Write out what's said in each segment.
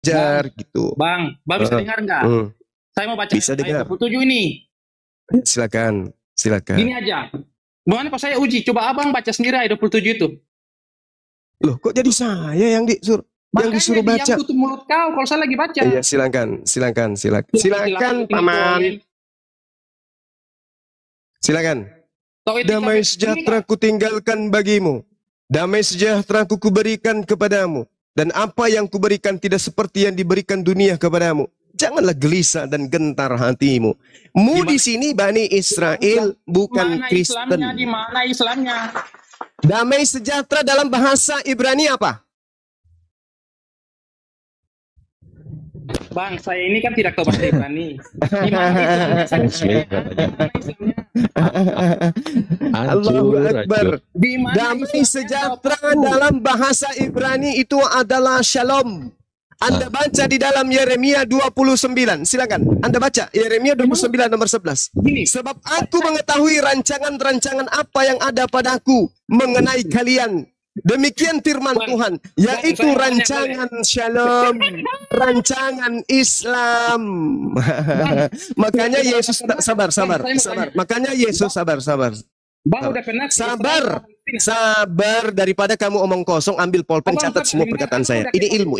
Belajar gitu. Bang bisa dengar nggak? Saya mau baca Bisa dengar. ayat 27 ini. Silakan, silakan. Gini aja. Bagaimana kalau saya uji? Coba abang baca sendiri ayat 27 itu. Loh, kok jadi saya yang disuruh baca? Yang tutup mulut kau kalau saya lagi baca. Iya, silakan. Silakan, Paman. Silakan. Damai sejahtera ku tinggalkan bagimu. Damai sejahtera ku berikan kepadamu. Dan apa yang kuberikan tidak seperti yang diberikan dunia kepadamu. Janganlah gelisah dan gentar hatimu. Di sini Bani Israel, bukan Kristen. Di mana Islamnya? Damai sejahtera dalam bahasa Ibrani apa? Bang, saya ini kan tidak tahu bahasa Ibrani. Allahu Akbar. Damai sejahtera dalam bahasa Ibrani itu adalah shalom. Anda baca di dalam Yeremia 29. Silakan. Anda baca Yeremia 29 nomor 11. Sebab aku mengetahui rancangan-rancangan apa yang ada padaku mengenai kalian. Demikian firman Tuhan, yaitu rancangan shalom, rancangan Islam. Makanya Yesus sabar. Makanya Yesus sabar. Bang udah pernah sabar daripada kamu omong kosong, ambil pulpen, catat semua perkataan saya. Ini ilmu.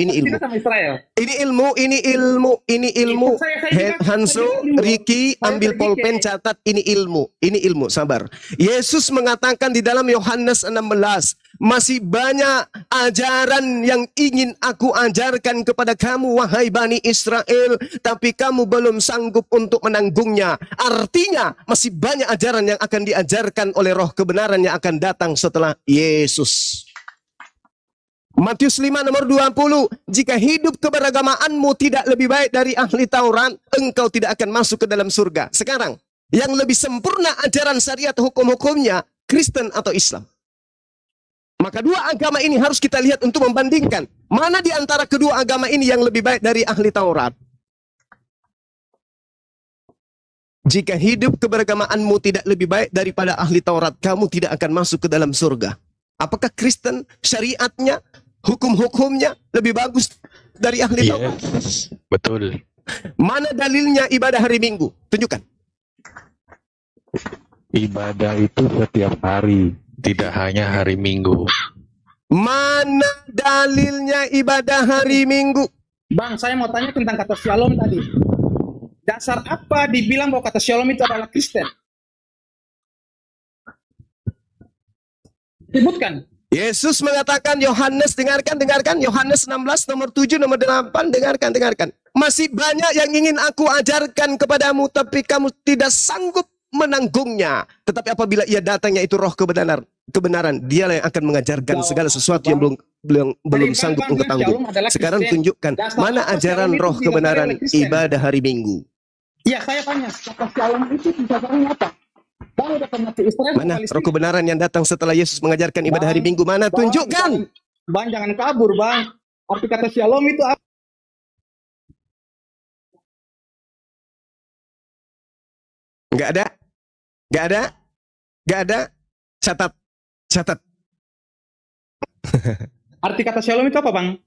Hanso, Ricky, ambil pulpen, catat. Ini ilmu, sabar. Yesus mengatakan di dalam Yohanes 16, masih banyak ajaran yang ingin aku ajarkan kepada kamu, wahai Bani Israel, tapi kamu belum sanggup untuk menanggungnya. Artinya, masih banyak ajaran yang akan diajarkan oleh roh kebenaran yang akan datang setelah Yesus. Matius 5 nomor 20, jika hidup keberagamaanmu tidak lebih baik dari ahli Taurat, engkau tidak akan masuk ke dalam surga. Sekarang, yang lebih sempurna ajaran syariat hukum-hukumnya, Kristen atau Islam? Maka dua agama ini harus kita lihat untuk membandingkan. Mana di antara kedua agama ini yang lebih baik dari ahli Taurat? Jika hidup keberagamaanmu tidak lebih baik daripada ahli Taurat, kamu tidak akan masuk ke dalam surga. Apakah Kristen syariatnya, hukum-hukumnya lebih bagus dari ahli Taurat? Betul. Mana dalilnya ibadah hari Minggu? Tunjukkan. Ibadah itu setiap hari, tidak hanya hari Minggu. Mana dalilnya ibadah hari Minggu? Bang, saya mau tanya tentang kata shalom tadi. Dasar apa dibilang bahwa kata shalom itu adalah Kristen? Sebutkan. Yesus mengatakan, Yohanes, dengarkan. Yohanes 16 nomor 7 nomor 8, dengarkan. Masih banyak yang ingin aku ajarkan kepadamu, tapi kamu tidak sanggup menanggungnya. Tetapi apabila ia datangnya itu roh kebenaran, dialah yang akan mengajarkan segala sesuatu yang belum sanggup untuk tanggung. Sekarang tunjukkan mana ajaran roh kebenaran ibadah hari Minggu. Iya, saya tanya, kata shalom itu dasarnya apa? Bang udah pernah ke Israel? Mana roh kebenaran yang datang setelah Yesus mengajarkan ibadah hari Minggu? Mana? Tunjukkan. Bang, jangan kabur, Bang. Arti kata shalom itu apa? Enggak ada. Catat. Arti kata shalom itu apa, Bang?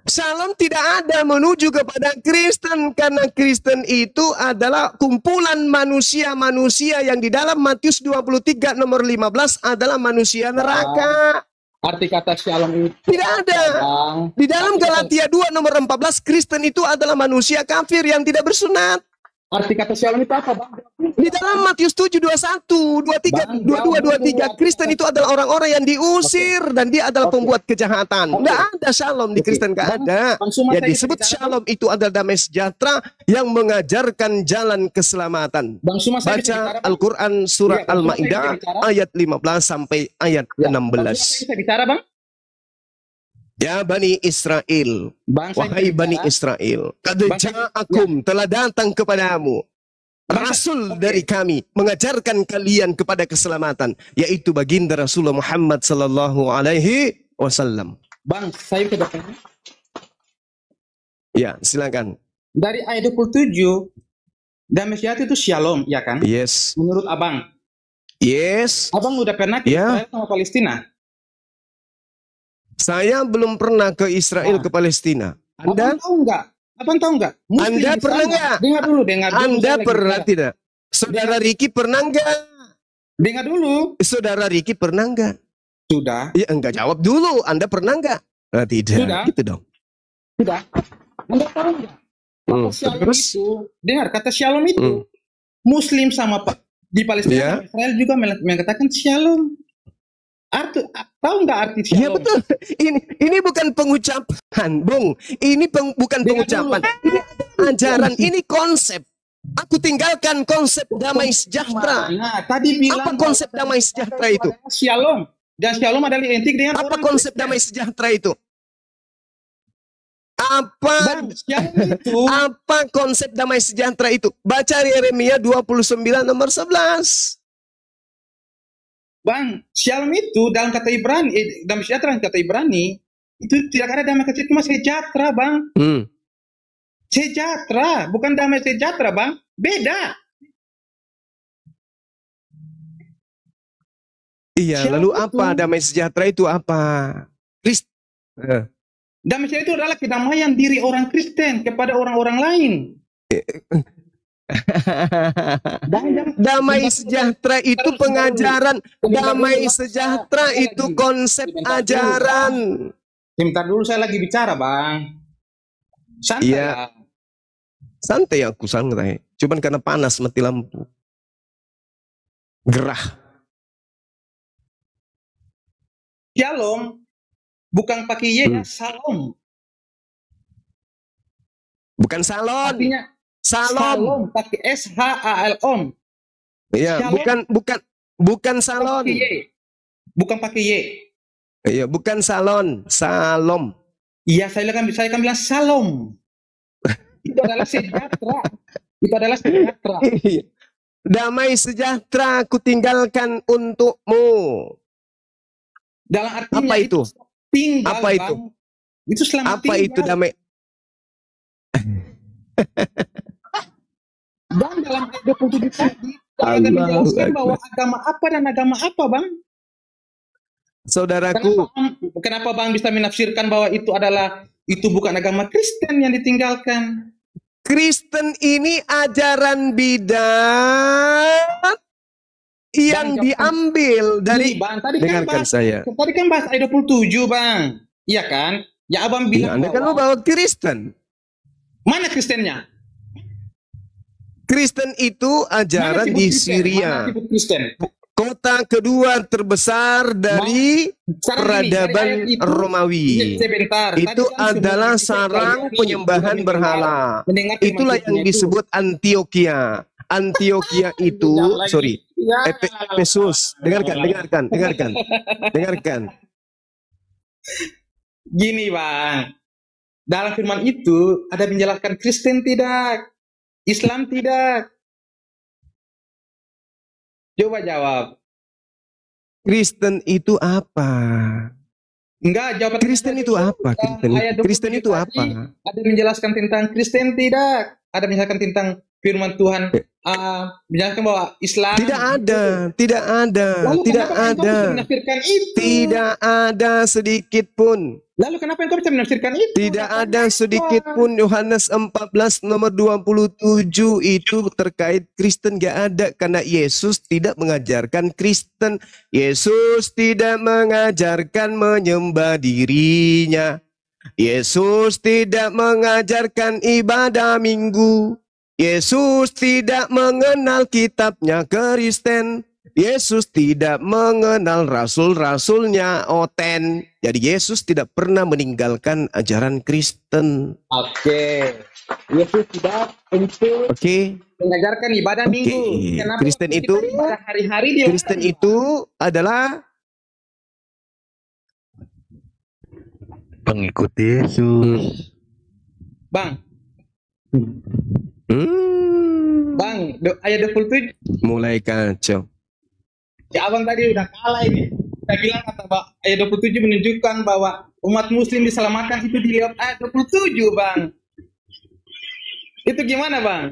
Shalom tidak ada menuju kepada Kristen, karena Kristen itu adalah kumpulan manusia-manusia yang di dalam Matius 23 nomor 15 adalah manusia neraka. Arti kata shalom itu tidak ada. Di dalam Galatia 2 nomor 14, Kristen itu adalah manusia kafir yang tidak bersunat. Arti kata shalom itu apa, Bang? Di dalam Matius 7, 21, 23, 22, 23, Kristen itu adalah orang-orang yang diusir dan dia adalah pembuat kejahatan. Nggak ada shalom di Kristen, nggak ada. Ya disebut shalom itu adalah damai sejahtera yang mengajarkan jalan keselamatan. Baca Al-Quran surah Al-Ma'idah ayat 15 sampai ayat 16. Bisa bicara, Bang? Ya Bani Israel, wahai Bani Israel, qad ja'akum, telah datang kepadamu Rasul dari kami, mengajarkan kalian kepada keselamatan, yaitu baginda Rasulullah Muhammad sallallahu alaihi wasallam. Bang, saya ke depan. Ya, silakan. Dari ayat 27, damai sejahtera itu shalom, ya kan? Yes. Menurut Abang? Yes. Abang udah pernah ke Israel sama Palestina? Saya belum pernah ke Israel, Nah. ke Palestina. Anda? Abang tahu nggak? Abang tahu nggak? Muslim Anda di pernah sana. nggak? Dengar dulu. Anda saya lagi pernah bicara. tidak? Saudara Riki pernah nggak? Dengar dulu. Saudara Riki pernah nggak? Sudah. Ya enggak, jawab dulu. Anda pernah nggak? Nah, tidak. Sudah. Gitu dong. Sudah. Anda tahu nggak? Kata shalom Terus? itu, dengar kata shalom itu, Hmm. Muslim sama Pak di Palestina Ya. sama Israel juga mengatakan shalom. Tahu nggak arti shalom? Iya betul. Ini bukan pengucapan, Bung. Ini bukan Dengar pengucapan. dulu. Ini ajaran, ini konsep. Aku tinggalkan konsep damai sejahtera. Nah, tadi bilang Apa konsep bahwa damai sejahtera itu? adalah shalom. Dan shalom adalah identik dengan Apa orang konsep Kristen. damai sejahtera itu? Apa Bang, shalom itu apa konsep damai sejahtera itu? Baca Yeremia 29 nomor 11. Bang, shalom itu dalam kata Ibrani, dalam sejahtera kata Ibrani, itu tidak ada damai kecil, cuma sejahtera, Bang. Sejahtera, bukan damai sejahtera, Bang. Beda. Iya, Shalom lalu itu- apa damai sejahtera itu apa? Damai sejahtera itu adalah kedamaian diri orang Kristen kepada orang-orang lain. Damai sejahtera itu pengajaran. Damai sejahtera itu konsep ajaran. Sebentar dulu saya lagi bicara, Bang. Santai Iya. ya. Santai aku santai. Cuman karena panas mati lampu. Gerah. Shalom bukan pakai ye, ya, salom. Bukan salon. Artinya Salom. pakai SHALOM. Iya, Shalom. bukan salon. Pakai ye. Bukan pakai ye. Iya, bukan salon. Salom. Iya, saya kan bilang salom. Itu adalah sejahtera. Itu adalah sejahtera. Iya. Damai sejahtera aku tinggalkan untukmu. Dalam artinya Apa itu? tinggal, Apa itu? Bang. Itu selamat Apa tinggal. itu damai? Dan dalam ayat 27 tadi, saya akan Allahu menjelaskan Akbar. bahwa agama apa dan agama apa, Bang. Saudaraku, Kenapa Bang bisa menafsirkan bahwa itu bukan agama Kristen yang ditinggalkan? Kristen ini ajaran bidat yang Dan- diambil dari. Bang, tadi Dengarkan saya. kan bahas ayat 27, Bang. Iya kan? Ya Abang Ya, bilang Anda kan lu bawa Kristen. mana Kristennya? Kristen itu Mana ajaran disebut di Kristen? Syria. Mana disebut Kristen? Kota kedua terbesar dari Sekarang peradaban ini, dari ayat itu, Romawi. sebentar. Tadi Itu kan adalah sebelum kita sarang pelajari, penyembahan kita berhala. mendengar firman Itulah yang Tuhan itu. disebut Antioquia. Antioquia itu, sorry, Ya, Efesus. Dengarkan. Gini, Bang. Dalam firman itu ada menjelaskan Kristen tidak, Islam tidak. Coba jawab. Kristen itu apa? Enggak, jawab. Kristen itu apa? Kristen itu apa? Ada menjelaskan tentang Kristen tidak? Ada menjelaskan tentang firman Tuhan. Menjelaskan bahwa Islam Tidak ada, Lalu tidak kenapa engkau ada. bisa menafsirkan itu? Tidak ada sedikit pun. Lalu kenapa engkau bisa menafsirkan itu? Tidak ada sedikit pun. Yohanes 14 nomor 27 itu terkait Kristen gak ada. Karena Yesus tidak mengajarkan Kristen. Yesus tidak mengajarkan menyembah dirinya. Yesus tidak mengajarkan ibadah minggu. Yesus tidak mengenal kitabnya Kristen. Yesus tidak mengenal rasul-rasulnya Oten. Jadi Yesus tidak pernah meninggalkan ajaran Kristen. Oke. Yesus tidak untuk Oke. mengajarkan ibadah Oke. minggu. Kenapa Kristen kita itu- ibadah hari-hari di Kristen itu adalah Pengikut Yesus. Bang, ayat 27. mulai kacau. Ya abang tadi udah kalah ini. Saya bilang kata ayat 27 menunjukkan bahwa umat muslim diselamatkan itu di ayat 27, Bang. Itu gimana, Bang?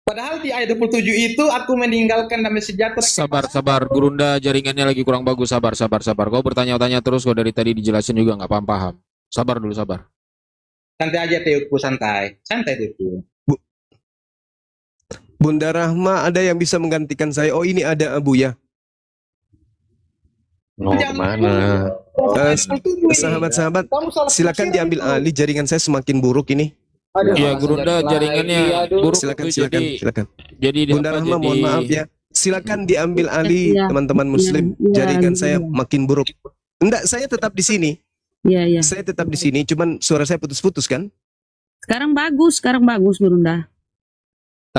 Padahal di ayat 27 itu aku meninggalkan damai sejahtera. Sabar, Gurunda, jaringannya lagi kurang bagus. Sabar. Kau bertanya-tanya terus, kau dari tadi dijelasin juga nggak paham. Sabar dulu, sabar. Santai aja Teoku, santai Teoku. Bunda Rahma, ada yang bisa menggantikan saya? Oh, ini ada Abuya. Mau kemana? Sahabat-sahabat, silakan diambil alih, jaringan saya semakin buruk ini. Iya, Gurunda, jaringannya buruk. Silakan. Jadi Bunda Rahma, mohon maaf ya. Silakan diambil alih, teman-teman Muslim. Jaringan saya makin buruk. Enggak, saya tetap di sini. Iya. Saya tetap di sini, cuman suara saya putus-putus kan? Sekarang bagus, Gurunda.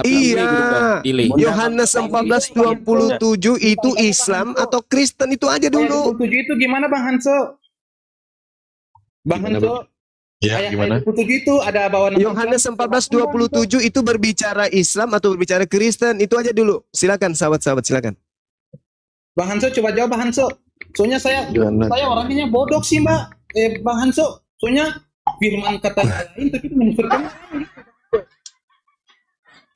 Iya, Yohanes 14:27 itu Islam atau Kristen itu aja dulu. 27 itu gimana Bang Hanso? Ya, gimana? 27 itu ada bawaan Yohanes 14:27 itu berbicara Islam atau berbicara Kristen, itu aja dulu. Silakan sahabat-sahabat, silakan. Bang Hanso coba jawab Bang Hanso. Soalnya saya orangnya bodoh sih Mbak. Bang Hanso, soalnya firman kata lain tapi menunjukkan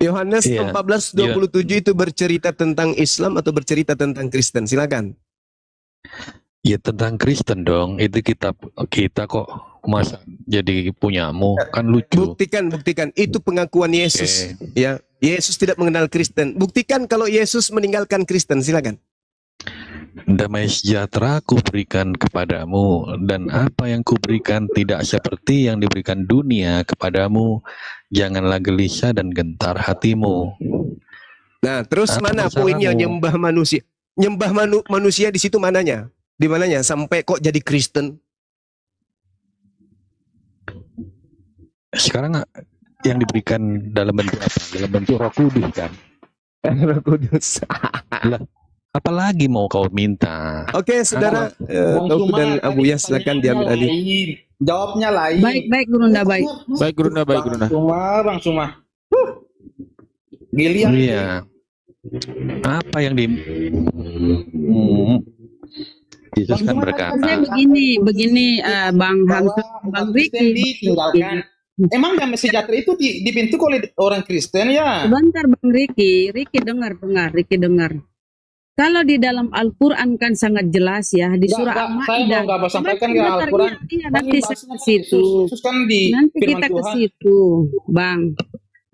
Yohanes 14:27 itu bercerita tentang Islam atau bercerita tentang Kristen? Silakan. Ya tentang Kristen dong. Itu kita kok masa jadi punyamu, kan lucu. Buktikan itu pengakuan Yesus. Ya, Yesus tidak mengenal Kristen. Buktikan kalau Yesus meninggalkan Kristen. Silakan. Damai sejahtera kuberikan kepadamu, dan apa yang kuberikan tidak seperti yang diberikan dunia kepadamu. Janganlah gelisah dan gentar hatimu. Nah, terus mana poinnya nyembah manusia? Nyembah manusia di situ mananya? Di mananya sampai kok jadi Kristen? Sekarang yang diberikan dalam bentuk apa? Dalam bentuk Roh Kudus kan? Roh Kudus. Apalagi mau kau minta? Oke, saudara Tauku dan Abuya, silakan diambil alih. Jawabnya lain. Baik, Gurunda, baik. Baik, Gurunda. Bang Suma. Gilian. Iya. Apa yang Yesus kan berkata. Begini, Bang Hanso, Bang Riki. Emang damai sejahtera itu dibentuk oleh orang Kristen ya? Sebentar Bang Riki dengar. Kalau di dalam Al-Quran kan sangat jelas ya, di surah Al-Ma'idah. Saya mau nggak sampaikan ke Al-Quran. Iya, nanti ke situ. Nanti kita ke situ, Bang.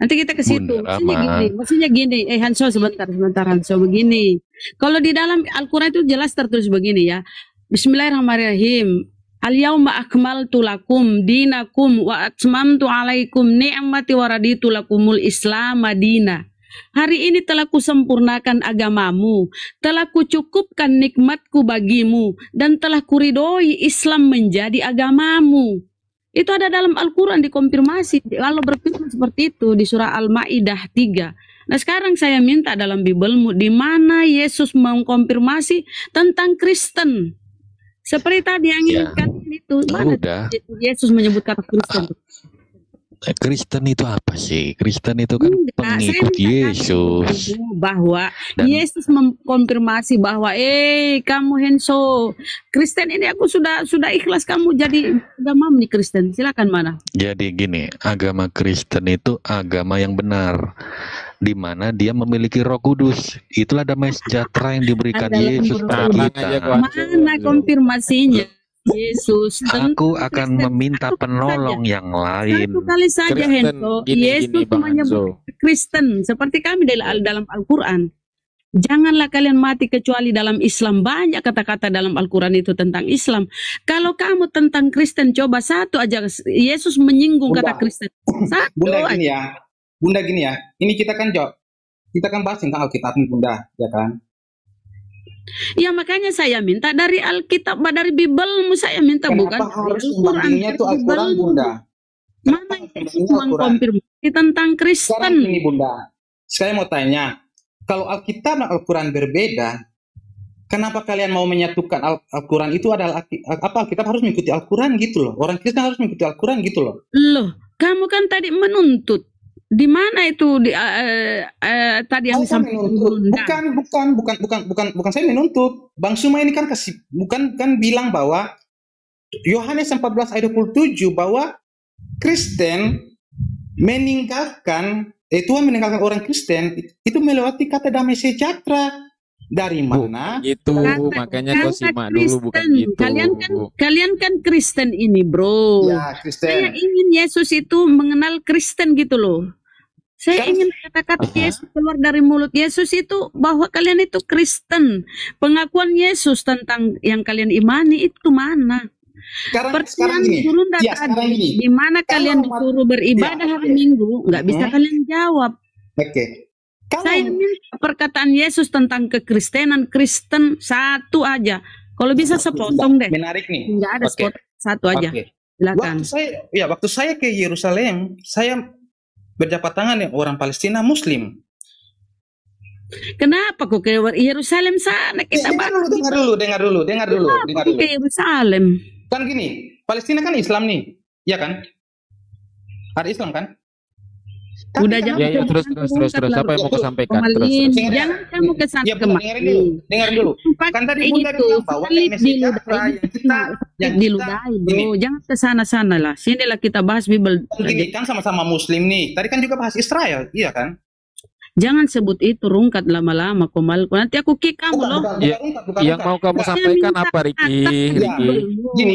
Nanti kita ke situ. Maksudnya gini, Hanso sebentar Hanso, begini. Kalau di dalam Al-Quran itu jelas tertulis begini ya. Bismillahirrahmanirrahim. Al-yawma akmaltu lakum dinakum wa atmamtu alaikum ni'mati wa raditu lakumul Islam madina. Hari ini telah kusempurnakan agamamu, telah kucukupkan nikmatku bagimu, dan telah kuridoi Islam menjadi agamamu. Itu ada dalam Al-Quran, dikonfirmasi. Kalau berfirman seperti itu di surah Al-Ma'idah 3. Nah sekarang saya minta dalam Bibelmu, di mana Yesus mengkonfirmasi tentang Kristen. Seperti tadi yang ingatkan itu, mana Yesus menyebut kata Kristen? Kristen itu apa sih? Kristen itu kan pengikut Yesus. Bahwa Yesus mengkonfirmasi bahwa kamu Hanso, Kristen ini aku sudah ikhlas kamu jadi agama nih Kristen. Silakan mana? Jadi gini, agama Kristen itu agama yang benar, di mana dia memiliki Roh Kudus. Itulah damai sejahtera yang diberikan Yesus pada kita. Mana konfirmasinya? Yesus, aku akan meminta penolong yang lain. Satu kali saja Hanso, Yesus menyebut Kristen seperti kami dalam Al-Quran. Janganlah kalian mati kecuali dalam Islam. Banyak kata-kata dalam Al-Quran itu tentang Islam. Kalau kamu tentang Kristen, coba satu aja Yesus menyinggung kata Kristen. Bunda gini ya. Ini kita kan bahas tentang Alkitab nih Bunda, ya kan? Ya makanya saya minta dari Alkitab, dari Bibelmu saya minta. Kenapa bukan harus membandingnya tuh Al-Quran Bunda? Mana Yesus mengkonfirmasi tentang Kristen? Sekarang ini Bunda, saya mau tanya, kalau Alkitab dan Al-Quran berbeda, kenapa kalian mau menyatukan Al-Quran itu adalah Alkitab harus mengikuti Al-Quran gitu loh? Orang Kristen harus mengikuti Al-Quran gitu loh. Loh, kamu kan tadi menuntut. Di mana itu tadi yang disampaikan? Bukan saya menuntut. Bang Suma ini kan bukan bilang bahwa Yohanes 14 ayat 27 bahwa Kristen meninggalkan Tuhan meninggalkan orang Kristen itu melewati kata damai sejahtera. Dari mana? Gitu, makanya kau simak dulu, bukan gitu. Kalian kan Kristen ini, bro. Ya, Kristen. Saya ingin Yesus itu mengenal Kristen gitu loh. Saya ingin kata-kata Yesus keluar dari mulut Yesus itu bahwa kalian itu Kristen. Pengakuan Yesus tentang yang kalian imani itu mana? Pertanyaan Gurunda tadi, di mana kalian disuruh beribadah hari Minggu, nggak bisa kalian jawab. Oke. Saya minta perkataan Yesus tentang kekristenan, Kristen satu aja. Kalau bisa sepotong deh. Menarik nih. Nggak ada satu aja. Silakan. Waktu saya ke Yerusalem, saya berjabat tangan dengan orang Palestina Muslim. Kenapa kok ke Yerusalem sana? Kita dengar dulu. Ke Yerusalem. Kan gini, Palestina kan Islam nih, ya kan? Ada Islam kan? Udah jangan terus apa yang mau kau sampaikan? Terus. Jangan kamu kesana kemari. Dengar dulu. Kan tadi Bunda bilang bahwa diludahi, bro. Jangan kesana-sana lah. Sinilah kita bahas Bible. Kan sama-sama Muslim nih. Tadi kan juga bahas Israel, iya kan? Jangan sebut itu rungkat lama-lama, Komal. Nanti aku kick kamu loh. Yang mau kamu sampaikan apa, Ricky?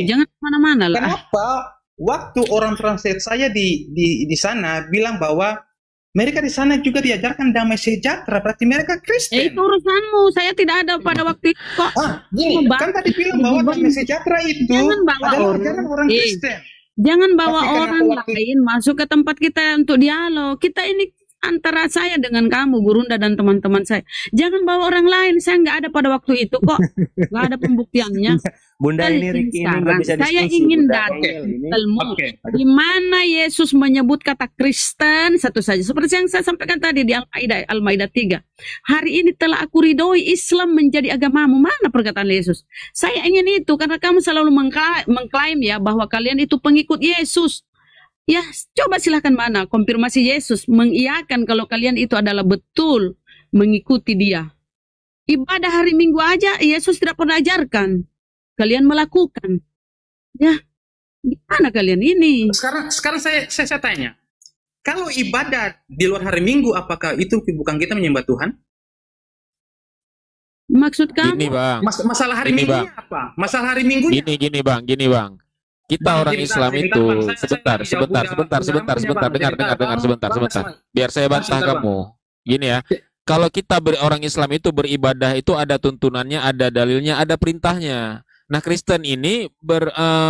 Jangan kemana-mana lah. Kenapa? Waktu orang translate saya di sana bilang bahwa mereka di sana juga diajarkan damai sejahtera, berarti mereka Kristen. Itu urusanmu, saya tidak ada pada waktu itu kok. Gini, kan tadi bilang bahwa damai sejahtera itu adalah ajaran orang Kristen. Jangan bawa orang lain masuk ke tempat kita untuk dialog. Kita ini antara saya dengan kamu, Gurunda dan teman-teman saya. Jangan bawa orang lain, saya nggak ada pada waktu itu kok. Nggak ada pembuktiannya. Bunda ini Ricky ini nggak bisa diskusi. Saya ingin datang ilmu di mana Yesus menyebut kata Kristen satu saja. Seperti yang saya sampaikan tadi di Al-Maidah 3. Hari ini telah aku ridhoi Islam menjadi agamamu. Mana perkataan Yesus? Saya ingin itu karena kamu selalu mengklaim ya bahwa kalian itu pengikut Yesus. Ya, coba silahkan mana konfirmasi Yesus mengiyakan kalau kalian itu adalah betul mengikuti dia. Ibadah hari Minggu aja Yesus tidak pernah ajarkan. Kalian melakukan. Ya, gimana kalian ini? Sekarang saya tanya. Kalau ibadah di luar hari Minggu, apakah itu bukan kita menyembah Tuhan? Maksud kamu? Gini, Bang. Masalah hari Minggunya apa? Masalah hari Minggunya? Gini, Bang. Kita orang Islam itu sebentar. Dengar sebentar. Biar saya bantah kamu. Gini ya. Kalau kita orang Islam itu beribadah itu ada tuntunannya, ada dalilnya, ada perintahnya. Nah, Kristen ini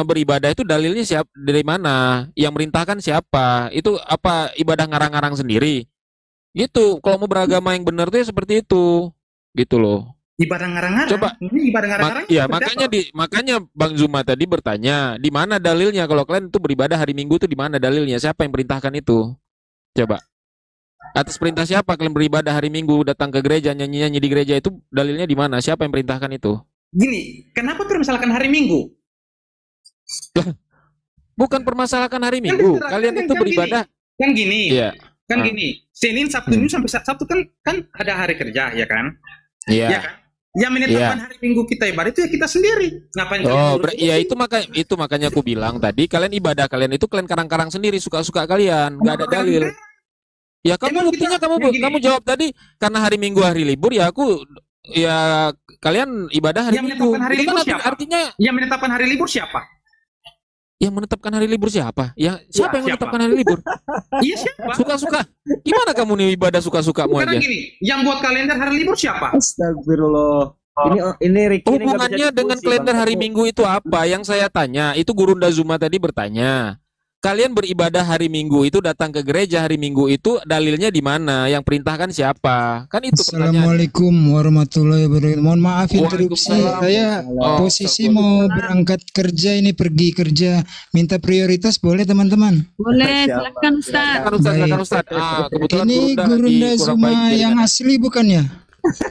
beribadah itu dalilnya dari mana? Yang merintahkan siapa? Itu apa ibadah ngarang-ngarang sendiri? Gitu. Kalau mau beragama yang benar tuh ya seperti itu. Gitu loh. Ibadah ngarang-ngarang. Coba. Ibadah ngarang-ngarang. Ya, makanya Bang Zuma tadi bertanya, di mana dalilnya kalau kalian itu beribadah hari Minggu itu di mana dalilnya? Siapa yang perintahkan itu? Coba. Atas perintah siapa kalian beribadah hari Minggu, datang ke gereja, nyanyi-nyanyi di gereja itu dalilnya di mana? Siapa yang perintahkan itu? Gini, kenapa permasalahkan hari Minggu? Bukan permasalahkan hari Minggu. Kalian itu beribadah. Kan gini. Iya. Kan gini. Senin, Sabtu, Minggu sampai Sabtu kan ada hari kerja, ya kan? Iya. Ya kan? Yang menetapkan hari Minggu kita ibadah itu ya kita sendiri. Ngapain? Itu makanya aku bilang tadi kalian ibadah kalian itu kalian karang-karang sendiri suka-suka kalian, nggak ada dalil. Ya kamu buktinya kamu jawab tadi karena hari Minggu hari libur ya kalian ibadah hari Minggu. Hari libur kan siapa? Artinya yang menetapkan hari libur siapa? Yang menetapkan hari libur siapa? Siapa yang menetapkan hari libur? Iya siapa? Suka-suka. Gimana kamu nih ibadah suka-sukamu aja? Gini, yang buat kalender hari libur siapa? Astagfirullah. Ini Ricky hubungannya dengan kalender hari Minggu itu apa? Yang saya tanya, itu Gurunda Zuma tadi bertanya. Kalian beribadah hari Minggu itu datang ke gereja hari Minggu itu dalilnya di mana? Yang perintahkan siapa? Kan itu pertanyaan. Assalamualaikum warahmatullahi wabarakatuh. Mohon maaf interupsi. Saya posisi mau berangkat kerja ini pergi kerja. Minta prioritas boleh teman-teman? Boleh, silakan Ustaz. Ini Gurunda Zuma yang asli bukan ya?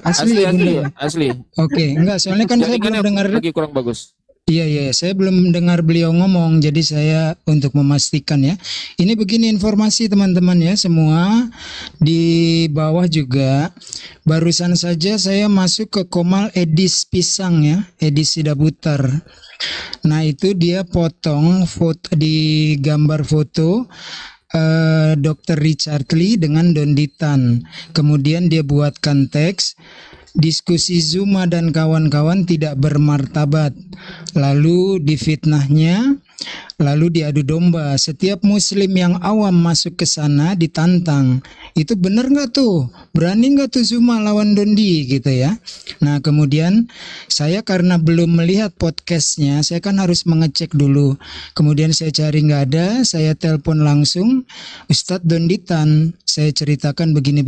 Asli. Oke, enggak soalnya kan saya belum dengar lagi kurang bagus. Iya, saya belum dengar beliau ngomong, jadi saya untuk memastikan ya. Ini begini informasi teman-teman ya semua di bawah juga. Barusan saja saya masuk ke Komal Edis Pisang ya, edisi Dabutar. Nah itu dia potong foto di gambar foto Dr. Richard Lee dengan Donditan. Kemudian dia buatkan teks, diskusi Zuma dan kawan-kawan tidak bermartabat. Lalu difitnahnya, lalu diadu domba. Setiap muslim yang awam masuk ke sana ditantang. Itu benar nggak tuh? Berani nggak tuh Zuma lawan Dondi gitu ya? Nah kemudian saya karena belum melihat podcastnya, saya kan harus mengecek dulu. Kemudian saya cari nggak ada, saya telepon langsung Ustadz Donditan. Saya ceritakan begini.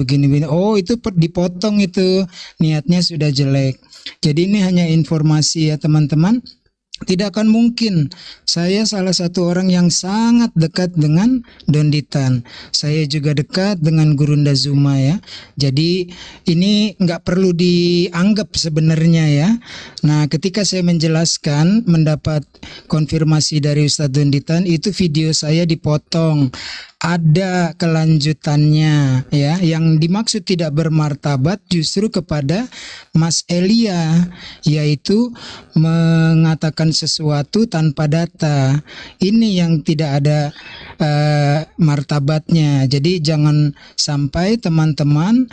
Oh itu dipotong itu, niatnya sudah jelek. Jadi ini hanya informasi ya teman-teman. Tidak akan mungkin. Saya salah satu orang yang sangat dekat dengan Donditan. Saya juga dekat dengan Gurunda Zuma ya. Jadi ini nggak perlu dianggap sebenarnya ya. Nah ketika saya menjelaskan mendapat konfirmasi dari Ustadz Donditan, itu video saya dipotong. Ada kelanjutannya ya, yang dimaksud tidak bermartabat justru kepada Mas Elia, yaitu mengatakan sesuatu tanpa data. Ini yang tidak ada martabatnya. Jadi jangan sampai teman-teman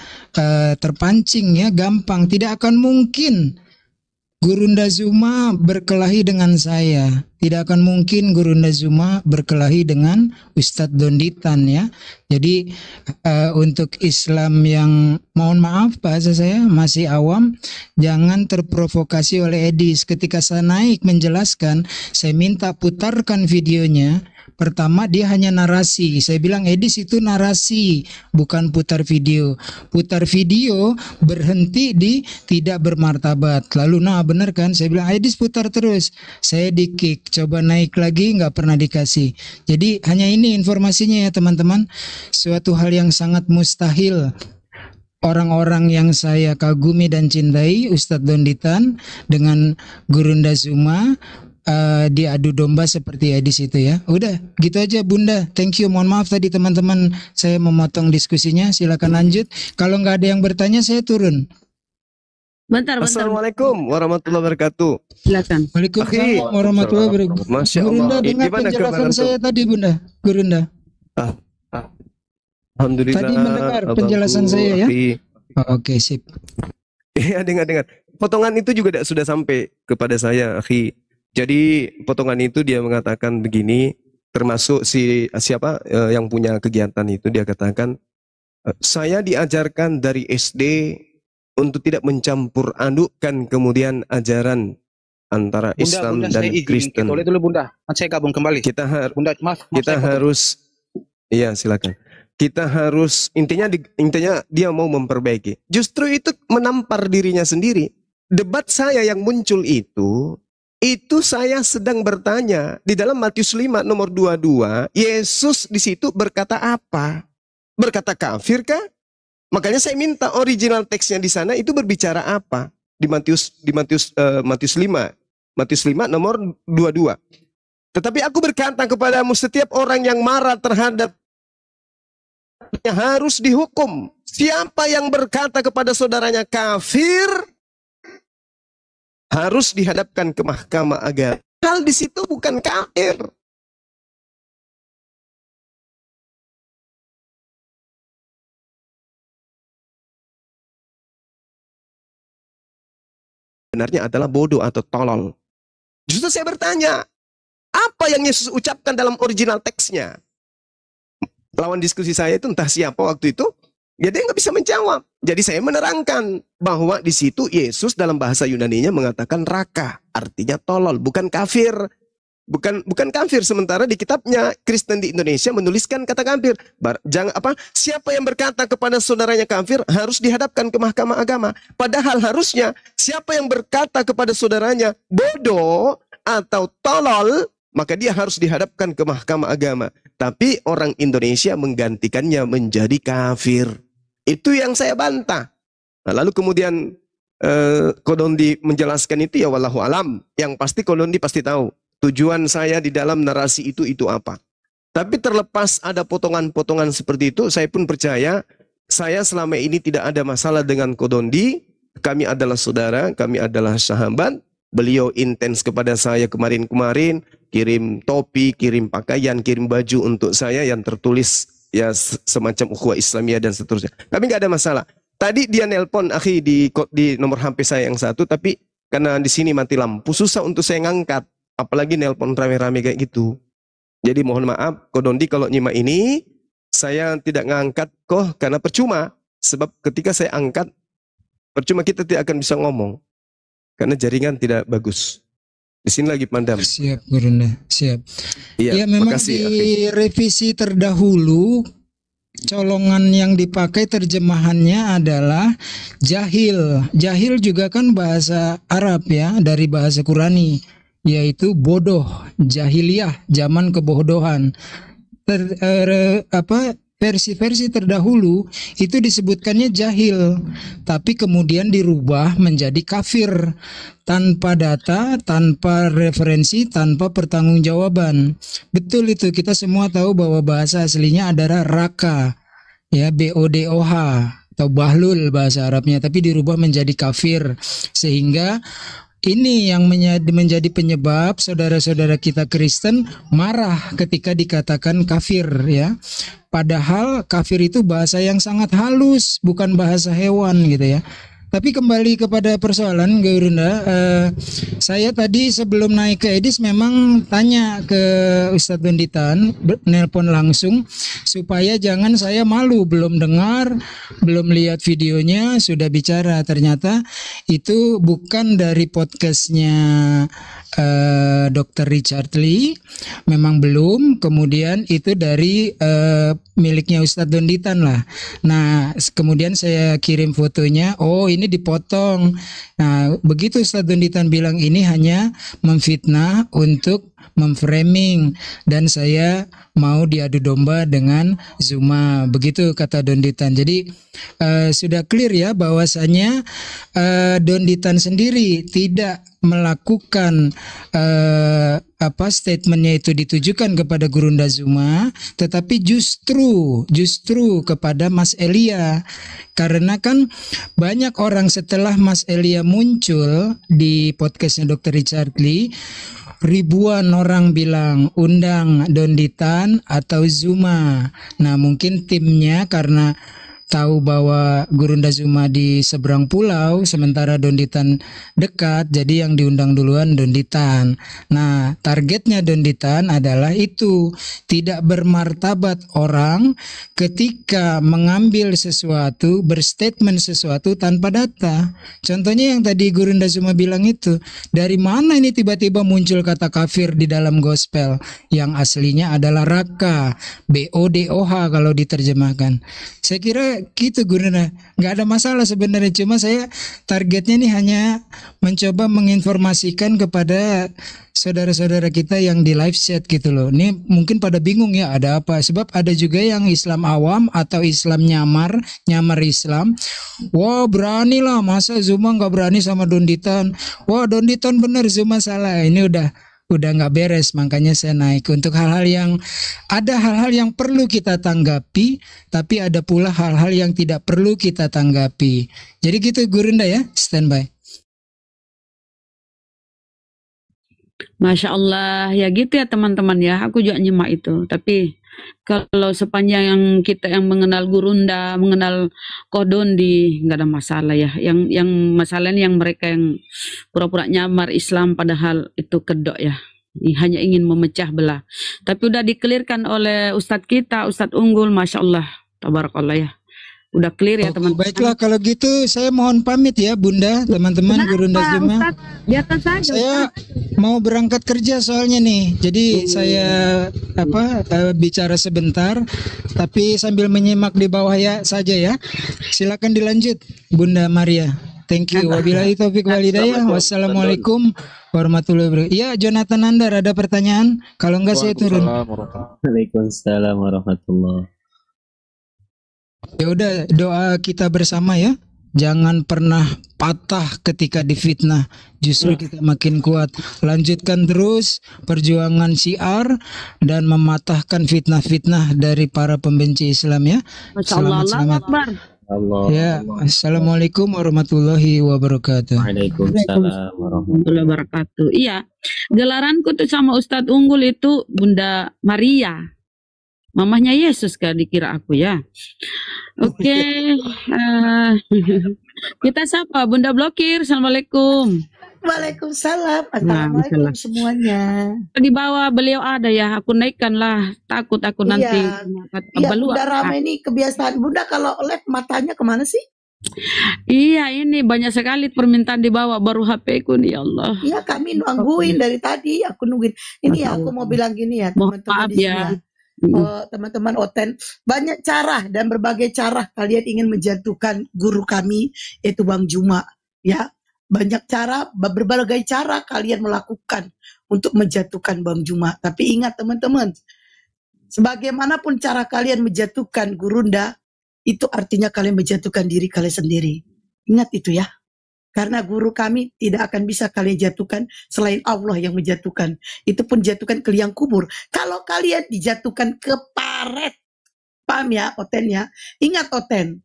terpancing ya, gampang. Tidak akan mungkin Gurunda Zuma berkelahi dengan saya. Tidak akan mungkin Gurunda Zuma berkelahi dengan Ustadz Donditan ya. Jadi untuk Islam yang mohon maaf bahasa saya masih awam, jangan terprovokasi oleh Edis. Ketika saya naik menjelaskan, saya minta putarkan videonya. Pertama dia hanya narasi. Saya bilang Edis itu narasi, bukan putar video. Putar video berhenti di tidak bermartabat. Lalu nah benar kan? Saya bilang Edis putar terus. Saya di kick. Coba naik lagi nggak pernah dikasih. Jadi hanya ini informasinya ya teman-teman. Suatu hal yang sangat mustahil. Orang-orang yang saya kagumi dan cintai, Ustadz Donditan dengan Gurunda Zuma, diadu domba seperti Edis itu ya. Udah gitu aja Bunda, thank you. Mohon maaf tadi teman-teman saya memotong diskusinya. Silakan lanjut. Kalau nggak ada yang bertanya saya turun. Bentar. Assalamualaikum warahmatullahi wabarakatuh. Silakan. Waalaikumsalam warahmatullahi wabarakatuh. Masya Gurunda Allah. dengar Gimana penjelasan kabar saya tadi Bunda. Gurunda Alhamdulillah. tadi mendengar penjelasan saya ya. Oke sip. Iya dengar. Potongan itu juga sudah sampai kepada saya, akhi. Jadi potongan itu dia mengatakan begini, termasuk siapa yang punya kegiatan itu, dia katakan saya diajarkan dari SD untuk tidak mencampur adukkan kemudian ajaran antara Islam dan Kristen. Boleh dulu Bunda, saya gabung kembali. Bunda, maaf, kita harus, iya silakan. Kita harus intinya dia mau memperbaiki. Justru itu menampar dirinya sendiri. Debat saya yang muncul itu saya sedang bertanya di dalam Matius 5 nomor 22, Yesus di situ berkata apa? Berkata kafir kah? Makanya saya minta original teksnya di sana itu berbicara apa? Di Matius 5 nomor 22. Tetapi aku berkata kepadamu, setiap orang yang marah terhadap harus dihukum. Siapa yang berkata kepada saudaranya kafir harus dihadapkan ke mahkamah agama. Hal di situ bukan kafir. Benarnya adalah bodoh atau tolol. Justru saya bertanya, apa yang Yesus ucapkan dalam original teksnya? Lawan diskusi saya itu entah siapa waktu itu, dia nggak bisa menjawab. Jadi saya menerangkan bahwa di situ Yesus dalam bahasa Yunani-nya mengatakan raka, artinya tolol, bukan kafir. Bukan kafir, sementara di kitabnya Kristen di Indonesia menuliskan kata kafir. Siapa yang berkata kepada saudaranya kafir harus dihadapkan ke mahkamah agama. Padahal harusnya siapa yang berkata kepada saudaranya bodoh atau tolol, maka dia harus dihadapkan ke mahkamah agama. Tapi orang Indonesia menggantikannya menjadi kafir. Itu yang saya bantah. Nah, lalu kemudian Kodondi menjelaskan itu ya wallahu alam. Yang pasti Kodondi pasti tahu tujuan saya di dalam narasi itu apa. Tapi terlepas ada potongan-potongan seperti itu, saya pun percaya saya selama ini tidak ada masalah dengan Kodondi. Kami adalah saudara, kami adalah sahabat. Beliau intens kepada saya kemarin-kemarin, kirim topi, kirim pakaian, kirim baju untuk saya yang tertulis ya semacam ukhuwah Islamiyah dan seterusnya. Kami nggak ada masalah. Tadi dia nelpon akhi di nomor HP saya yang satu, tapi karena di sini mati lampu, susah untuk saya ngangkat. Apalagi nelpon rame-rame kayak gitu. Jadi mohon maaf, Kodondi kalau nyimak ini, saya tidak ngangkat kok karena percuma. Sebab ketika saya angkat, percuma kita tidak akan bisa ngomong. Karena jaringan tidak bagus. Di sini lagi pandam. Siap, Gurunda. Siap. Iya, Ya, memang makasih, di revisi terdahulu, colongan yang dipakai terjemahannya adalah jahil. Jahil juga kan bahasa Arab ya, dari bahasa Qurani, yaitu bodoh, jahiliyah, zaman kebodohan. Versi-versi terdahulu itu disebutkannya jahil, tapi kemudian dirubah menjadi kafir tanpa data, tanpa referensi, tanpa pertanggungjawaban. Betul itu, kita semua tahu bahwa bahasa aslinya adalah raka, ya, BODOH atau bahlul bahasa Arabnya, tapi dirubah menjadi kafir, sehingga ini yang menjadi penyebab saudara-saudara kita Kristen marah ketika dikatakan kafir ya. Padahal kafir itu bahasa yang sangat halus, bukan bahasa hewan gitu ya. Tapi kembali kepada persoalan Gurunda, saya tadi sebelum naik ke Edis memang tanya ke Ustadz Benditan, nelpon langsung supaya jangan saya malu, belum dengar, belum lihat videonya, sudah bicara. Ternyata itu bukan dari podcastnya Dr. Richard Lee, memang belum. Kemudian itu dari miliknya Ustadz Benditan lah. Nah kemudian saya kirim fotonya, oh ini dipotong. Nah begitu Ustadz Benditan bilang ini hanya memfitnah untuk memframing dan saya mau diadu domba dengan Zuma, begitu kata Donditan. Jadi sudah clear ya bahwasanya Donditan sendiri tidak melakukan statementnya itu ditujukan kepada Gurunda Zuma, tetapi justru kepada Mas Elia, karena kan banyak orang setelah Mas Elia muncul di podcastnya Dr. Richard Lee, ribuan orang bilang undang Donditan atau Zuma. Nah mungkin timnya karena tahu bahwa Gurunda Zuma di seberang pulau sementara Donditan dekat, jadi yang diundang duluan Donditan. Nah targetnya Donditan adalah itu, tidak bermartabat orang ketika mengambil sesuatu, berstatement sesuatu tanpa data. Contohnya yang tadi Gurunda Zuma bilang itu, dari mana ini tiba-tiba muncul kata kafir di dalam gospel yang aslinya adalah raka, BODOH kalau diterjemahkan. Saya kira gitu Gurunda, nggak ada masalah sebenarnya, cuma saya targetnya nih hanya mencoba menginformasikan kepada saudara-saudara kita yang di live chat gitu loh. Ini mungkin pada bingung ya ada apa, sebab ada juga yang Islam awam atau Islam nyamar Islam. Wah berani lah, masa Zuma nggak berani sama Donditan? Wah Donditan bener, Zuma salah. Ini udah nggak beres, makanya saya naik untuk hal-hal yang perlu kita tanggapi, tapi ada pula hal-hal yang tidak perlu kita tanggapi. Jadi gitu Gurunda ya, standby. Masya Allah, ya gitu ya teman-teman ya, aku juga nyimak itu. Tapi kalau sepanjang yang kita yang mengenal Gurunda, mengenal Kodondi, nggak ada masalah ya. Yang masalahnya yang mereka yang pura-pura nyamar Islam padahal itu kedok ya. Hanya ingin memecah belah. Tapi udah dikelirkan oleh Ustadz kita, Ustadz Unggul, Masya Allah, tabarakallah ya. Udah clear ya teman-teman. Baiklah kalau gitu saya mohon pamit ya Bunda, teman-teman Gurunda Zuma. Biarkan saja. Saya mau berangkat kerja soalnya nih. Jadi saya bicara sebentar tapi sambil menyimak di bawah ya saja ya. Silakan dilanjut Bunda Maria. Thank you. Wabillahi taufiq wal hidayah. Wassalamualaikum warahmatullahi wabarakatuh. Iya, Jonathan Andar ada pertanyaan? Kalau enggak saya turun. Waalaikumsalam warahmatullahi. Ya udah, doa kita bersama ya. Jangan pernah patah ketika difitnah. Justru kita makin kuat. Lanjutkan terus perjuangan syiar dan mematahkan fitnah-fitnah dari para pembenci Islam ya. Masya Allah, Selamat. Allah. Ya, assalamualaikum warahmatullahi wabarakatuh. Waalaikumsalam warahmatullahi wabarakatuh. Iya, gelaranku tuh sama Ustadz Unggul itu Bunda Maria, mamahnya Yesus kan dikira aku ya. Oke, kita sapa Bunda Blokir. Assalamualaikum. Waalaikumsalam. Assalamualaikum semuanya. Di bawah beliau ada ya, aku naikkan lah. Takut aku nanti. Iya, Bunda Rama ini kebiasaan Bunda kalau live matanya kemana sih? Iya, ini banyak sekali permintaan di bawah, baru HP ku nih, ya Allah. Iya, kami nungguin dari tadi, aku nungguin. Ini ya, aku mau bilang gini ya, teman-teman di sini ya. Teman-teman Oten, banyak cara dan berbagai cara kalian ingin menjatuhkan guru kami, yaitu Bang Juma. Ya, banyak cara, berbagai cara kalian melakukan untuk menjatuhkan Bang Juma. Tapi ingat teman-teman, sebagaimanapun cara kalian menjatuhkan Gurunda, itu artinya kalian menjatuhkan diri kalian sendiri. Ingat itu ya. Karena guru kami tidak akan bisa kalian jatuhkan selain Allah yang menjatuhkan. Itu pun jatuhkan ke liang kubur. Kalau kalian dijatuhkan ke paret, paham ya Oten ya? Ingat Oten,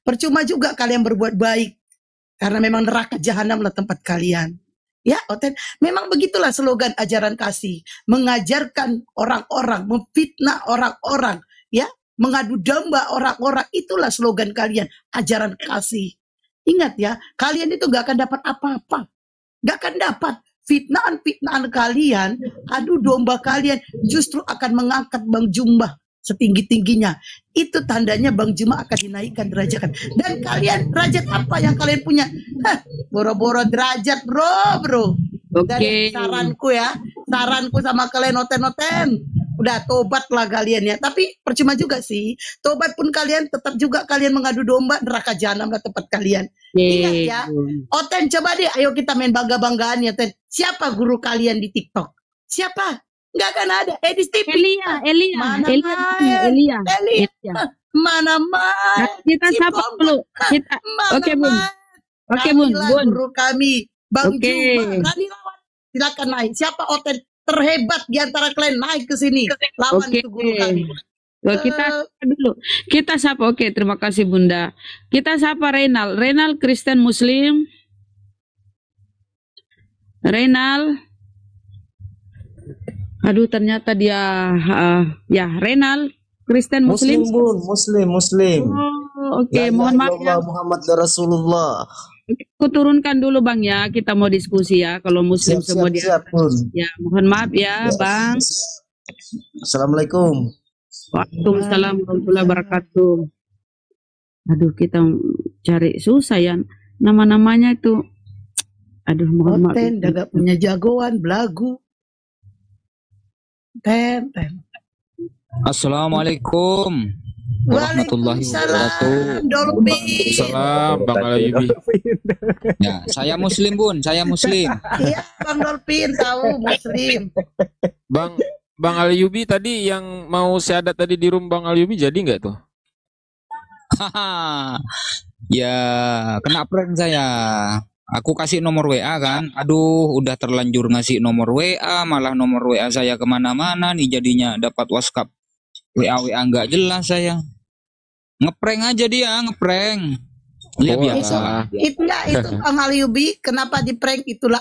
percuma juga kalian berbuat baik. Karena memang neraka jahanam lah tempat kalian. Ya, Oten, memang begitulah slogan ajaran kasih. Mengajarkan orang-orang, memfitnah orang-orang, ya, mengadu domba orang-orang. Itulah slogan kalian, ajaran kasih. Ingat ya, kalian itu gak akan dapat apa-apa. Gak akan dapat. Fitnahan-fitnahan kalian, adu domba kalian justru akan mengangkat Bang Juma setinggi-tingginya. Itu tandanya Bang Juma akan dinaikkan derajat. Dan kalian derajat apa yang kalian punya? Boro-boro derajat bro. Dan saranku ya, saranku sama kalian Oten-Oten, udah tobatlah kalian ya. Tapi percuma juga sih, tobat pun kalian tetap juga kalian mengadu domba, neraka jahanam lah tempat kalian. Ingat ya, Oten coba deh, ayo kita main bangga-banggaan ya Oten. Siapa guru kalian di TikTok? Siapa? Nggak akan ada. Di TV. Elia. Mana main? Kita sapa dulu. Oke Bun. Guru kami, Bang Juma. Rani lawan. Silakan naik. Siapa Oten terhebat di antara kalian, naik ke sini. Lawan itu guru kami. Kita dulu. Kita sapa. Oke, terima kasih Bunda. Kita sapa Renal. Renal Kristen Muslim. Renal. Aduh, ternyata dia ya Renal Kristen Muslim. Muslim. Oh, oke, mohon maaf ya. Muhammad Rasulullah. Aku turunkan dulu Bang ya, kita mau diskusi ya. Kalau Muslim semua dia. Ya, mohon maaf ya, Bang. Assalamualaikum. Waalaikumsalam warahmatullahi wabarakatuh. Aduh, kita cari susah ya nama-namanya itu. Aduh, mohon maaf. Oten gak punya jagoan belagu. Assalamualaikum warahmatullahi wabarakatuh. Waalaikumsalam Bang Alayubi. Ya, saya Muslim Bun, saya Muslim. Iya Bang Dolphin tahu Muslim. Bang Alayubi tadi yang mau syahadat tadi di room Bang Alayubi jadi nggak tuh? Ya kena prank saya. Aku kasih nomor WA kan. Aduh, udah terlanjur ngasih nomor WA, malah nomor WA saya kemana-mana nih jadinya. Dapat WhatsApp WA nggak jelas saya. Ngeprank aja dia, ngeprank. Ya biasa. Itu Bang Alayubi, kenapa di prank itulah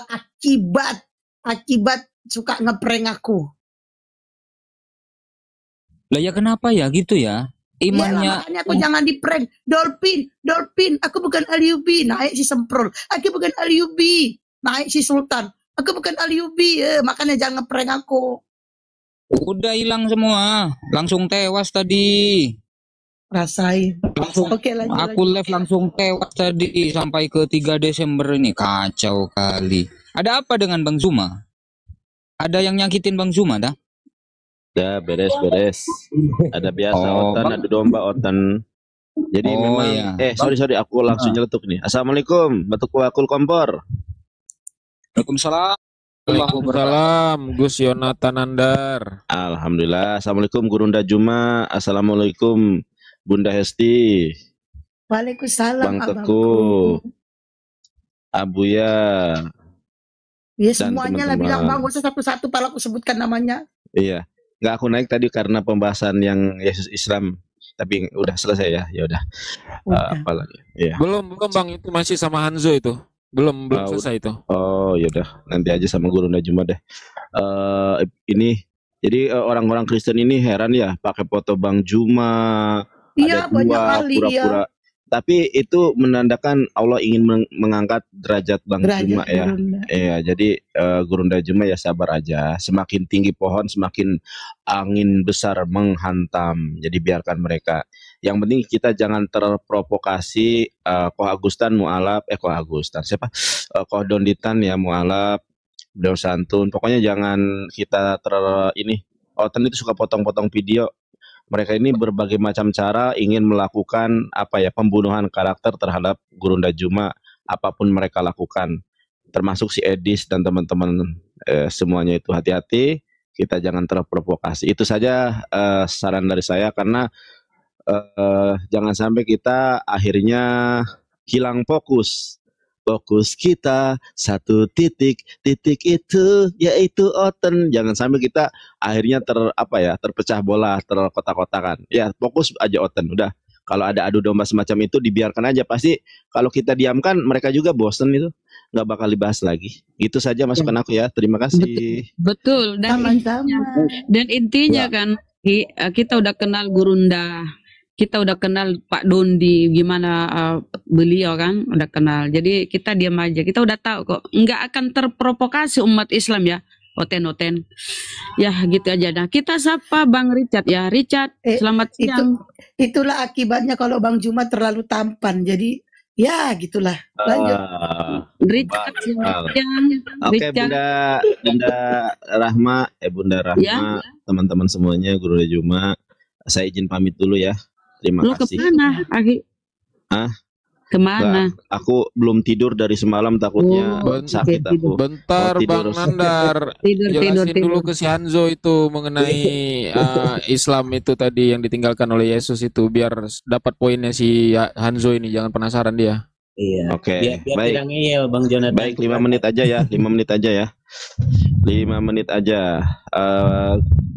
akibat suka ngeprank aku. Lah ya kenapa ya gitu ya? Imannya. Makanya aku jangan di prank. Dolphin, aku bukan Alayubi, naik si Semprol. Aku bukan Alayubi, naik si Sultan. Aku bukan Alayubi, makanya jangan ngeprank aku. Udah hilang semua, langsung tewas tadi. Rasain. Langsung. Oke, lanjut. Aku live langsung tewas tadi sampai ke 3 Desember ini, kacau kali. Ada apa dengan Bang Zuma? Ada yang nyakitin Bang Zuma dah? Ya beres. Ada biasa Otan, ada domba Otan. Jadi memang ya. Sorry aku langsung nyeletuk nih. Assalamualaikum, Batuk Wakul Kompor. Waalaikumsalam. Waalaikumsalam Gus Yonatan Andar. Alhamdulillah. Assalamualaikum Gurunda Juma. Assalamualaikum Bunda Hesti. Waalaikumsalam Bang Teguh. Abuya. Ya semuanya lah bilang Bang, gak usah satu-satu kalau aku sebutkan namanya. Iya. Nggak aku naik tadi karena pembahasan yang Yesus Islam Tapi udah selesai ya. Ya udah. Apa lagi? Ya. Belum Bang, itu masih sama Hanzo itu. Belum selesai itu. Oh, ya udah. Nanti aja sama Guru Najuma deh. Ini jadi orang-orang Kristen ini heran ya, pakai foto Bang Juma, Iya, ada banyak dua kali pura-pura. Tapi itu menandakan Allah ingin mengangkat derajat Bang Juma ya. Iya, jadi Guru Najuma ya sabar aja. Semakin tinggi pohon, semakin angin besar menghantam. Jadi biarkan mereka. Yang penting kita jangan terprovokasi. Koh Agustan mualaf, Koh Agustan siapa? Koh Donditan ya mualaf, beliau santun. Pokoknya jangan kita Oten itu suka potong-potong video. Mereka ini berbagai macam cara ingin melakukan pembunuhan karakter terhadap Guru Najuma, apapun mereka lakukan, termasuk si Edis dan teman-teman semuanya itu hati-hati, kita jangan terprovokasi. Itu saja saran dari saya, karena jangan sampai kita akhirnya hilang fokus. Fokus kita satu titik itu yaitu Oten. Jangan sampai kita akhirnya terpecah bola, terkotak-kotakan. Ya, fokus aja Oten. Udah. Kalau ada adu domba semacam itu dibiarkan aja. Pasti kalau kita diamkan mereka juga bosen itu. Nggak bakal dibahas lagi. Itu saja masukan aku ya. Terima kasih. Betul. Dan intinya kan kita udah kenal Gurunda. Kita udah kenal Pak Dondi, gimana beliau kan, udah kenal. Jadi kita diam aja, kita udah tahu kok. Nggak akan terprovokasi umat Islam ya, Oten. Ya gitu aja. Nah kita sapa Bang Richard ya. Richard, selamat siang. Itulah akibatnya kalau Bang Juma terlalu tampan. Jadi ya gitulah. Lanjut. Richard, selamat siang. Oke, Bunda Rahma, Bunda Rahma, ya. Teman-teman semuanya, Guru Najuma, saya izin pamit dulu ya. Terima kasih. Kemana, Agi? Kemana? Aku belum tidur dari semalam, takutnya sakit aku. Bentar Bang Nandar, jelasin dulu ke si Hanzo itu mengenai Islam itu tadi yang ditinggalkan oleh Yesus itu, biar dapat poinnya si Hanzo ini, jangan penasaran dia. Iya. Oke. Baik. Bang Jonathan. Baik, 5 menit aja ya. 5 menit aja ya. 5 menit aja.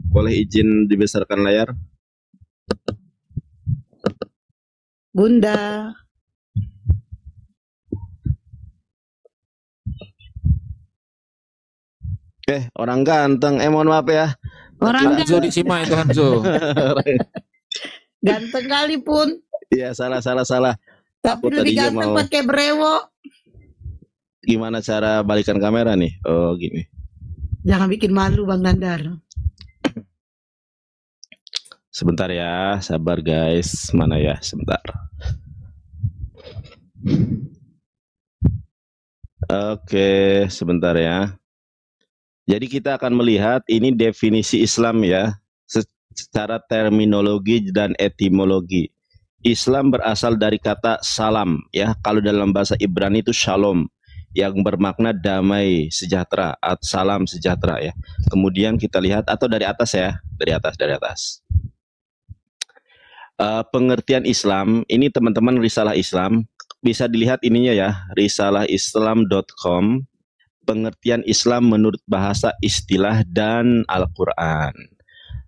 Boleh izin dibesarkan layar? Bunda. Orang ganteng. Mohon maaf ya. Orang Hanzo disimak itu Hanzo. Ganteng kali pun. Iya, salah. Tapi lebih ganteng pakai brewo. Gimana cara balikan kamera nih? Oh, gini. Jangan bikin malu Bang Nandar. Sebentar ya, sabar guys. Mana ya, sebentar. Oke, sebentar ya. Jadi kita akan melihat ini definisi Islam ya, secara terminologi dan etimologi. Islam berasal dari kata salam ya. Kalau dalam bahasa Ibrani itu shalom, yang bermakna damai, sejahtera, salam sejahtera ya. Kemudian kita lihat, atau dari atas ya, dari atas. Pengertian Islam ini teman-teman, Risalah Islam bisa dilihat ininya ya, risalahislam.com, pengertian Islam menurut bahasa, istilah dan Al-Quran.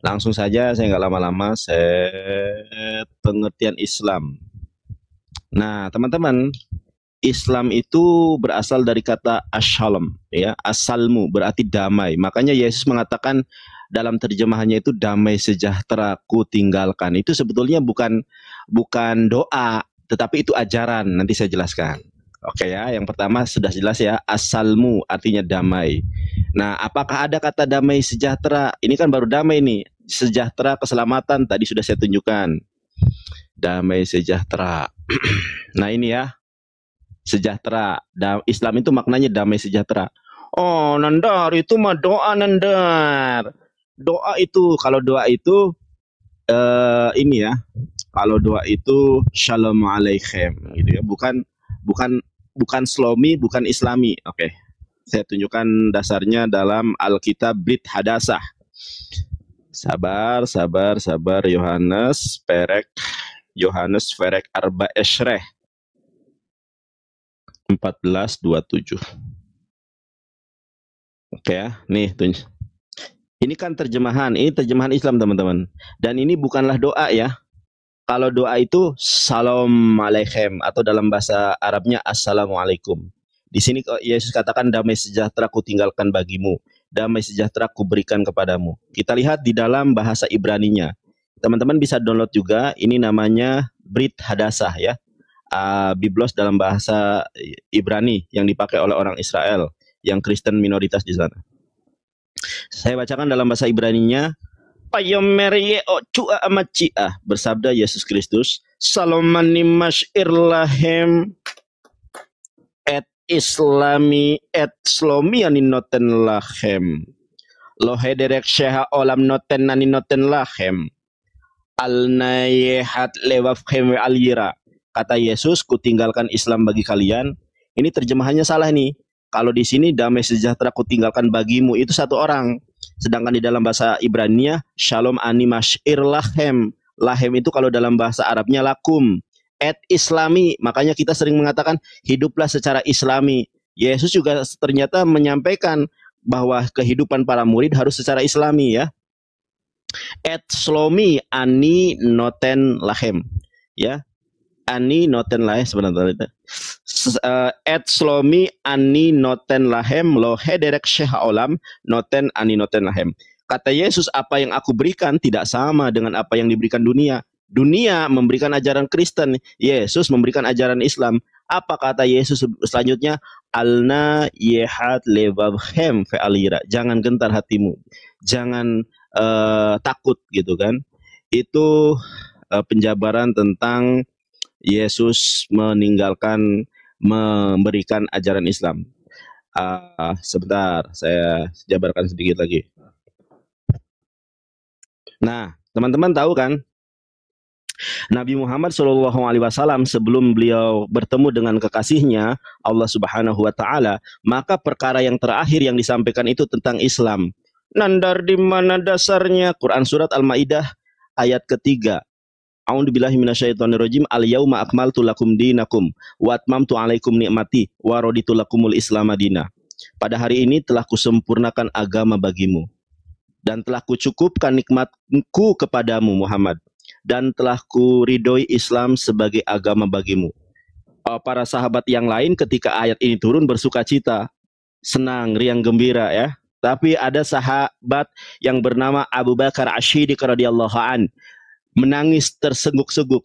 Langsung saja, saya nggak lama-lama, pengertian Islam. Nah teman-teman, Islam itu berasal dari kata ashalom ya, asalmu berarti damai. Makanya Yesus mengatakan dalam terjemahannya itu damai sejahtera ku tinggalkan. Itu sebetulnya bukan doa, tetapi itu ajaran. Nanti saya jelaskan. Oke ya, yang pertama sudah jelas ya, asalmu artinya damai. Nah, apakah ada kata damai sejahtera? Ini kan baru damai nih. Sejahtera, keselamatan tadi sudah saya tunjukkan. Damai sejahtera. Nah, ini ya. Sejahtera. Islam itu maknanya damai sejahtera. Oh, Nandar, itu mah doa, Nandar. Doa itu, kalau doa itu ini ya. Kalau doa itu shalom alaikum gitu ya. Bukan Slomi, bukan Islami. Oke. Saya tunjukkan dasarnya dalam Alkitab Brit Hadasah. Sabar. Yohanes Perek Arba Eshreh 14:27. Oke ya, nih tunjuk. Ini kan terjemahan, ini terjemahan Islam teman-teman. Dan ini bukanlah doa ya. Kalau doa itu salam alaikum atau dalam bahasa Arabnya assalamualaikum. Di sini Yesus katakan damai sejahtera ku tinggalkan bagimu, damai sejahtera ku berikan kepadamu. Kita lihat di dalam bahasa Ibraninya. Teman-teman bisa download juga, ini namanya Brit Hadassah ya. Biblos dalam bahasa Ibrani yang dipakai oleh orang Israel yang Kristen minoritas di sana. Saya bacakan dalam bahasa Ibraninya. Bersabda Yesus Kristus, Salomani mash'ir lahem et islami et slomiani noten lahem lohe derek syeha olam noten nani noten lahem al nayehat lewafhem al yira. Kata Yesus, kutinggalkan Islam bagi kalian. Ini terjemahannya salah nih. Kalau di sini damai sejahtera kutinggalkan bagimu itu satu orang. Sedangkan di dalam bahasa Ibrania shalom ani mash'ir lahem. Lahem itu kalau dalam bahasa Arabnya lakum. Et islami, makanya kita sering mengatakan hiduplah secara islami. Yesus juga ternyata menyampaikan bahwa kehidupan para murid harus secara islami ya. Et slomi ani noten lahem. Ya. Ani noten lahem sebenarnya. Et slomi ani noten lahem lo hederek syeha olam noten ani noten lahem. Kata Yesus, apa yang aku berikan tidak sama dengan apa yang diberikan dunia. Dunia memberikan ajaran Kristen, Yesus memberikan ajaran Islam. Apa kata Yesus selanjutnya? Alna yehat levavhem fe'alira. Jangan gentar hatimu, jangan takut gitu kan. Itu penjabaran tentang Yesus memberikan ajaran Islam. Sebentar, saya jabarkan sedikit lagi. Nah, teman-teman tahu kan, Nabi Muhammad SAW sebelum beliau bertemu dengan kekasihnya Allah Subhanahu Wa Taala, maka perkara yang terakhir yang disampaikan itu tentang Islam. Nandar di mana dasarnya? Quran surat Al-Maidah ayat ketiga. A'udzubillahi minasyaitonirrajim. Al-yauma akmaltu lakum dinakum wa atmamtu 'alaikum ni'mati wa raditu lakumul Islam madina. Pada hari ini telah kusempurnakan agama bagimu dan telah kucukupkan nikmatku kepadamu Muhammad dan telah kuridhoi Islam sebagai agama bagimu. Para sahabat yang lain ketika ayat ini turun bersukacita, senang, riang gembira ya. Tapi ada sahabat yang bernama Abu Bakar Ash-Shiddiq radhiyallahu an, menangis terseguk-seguk.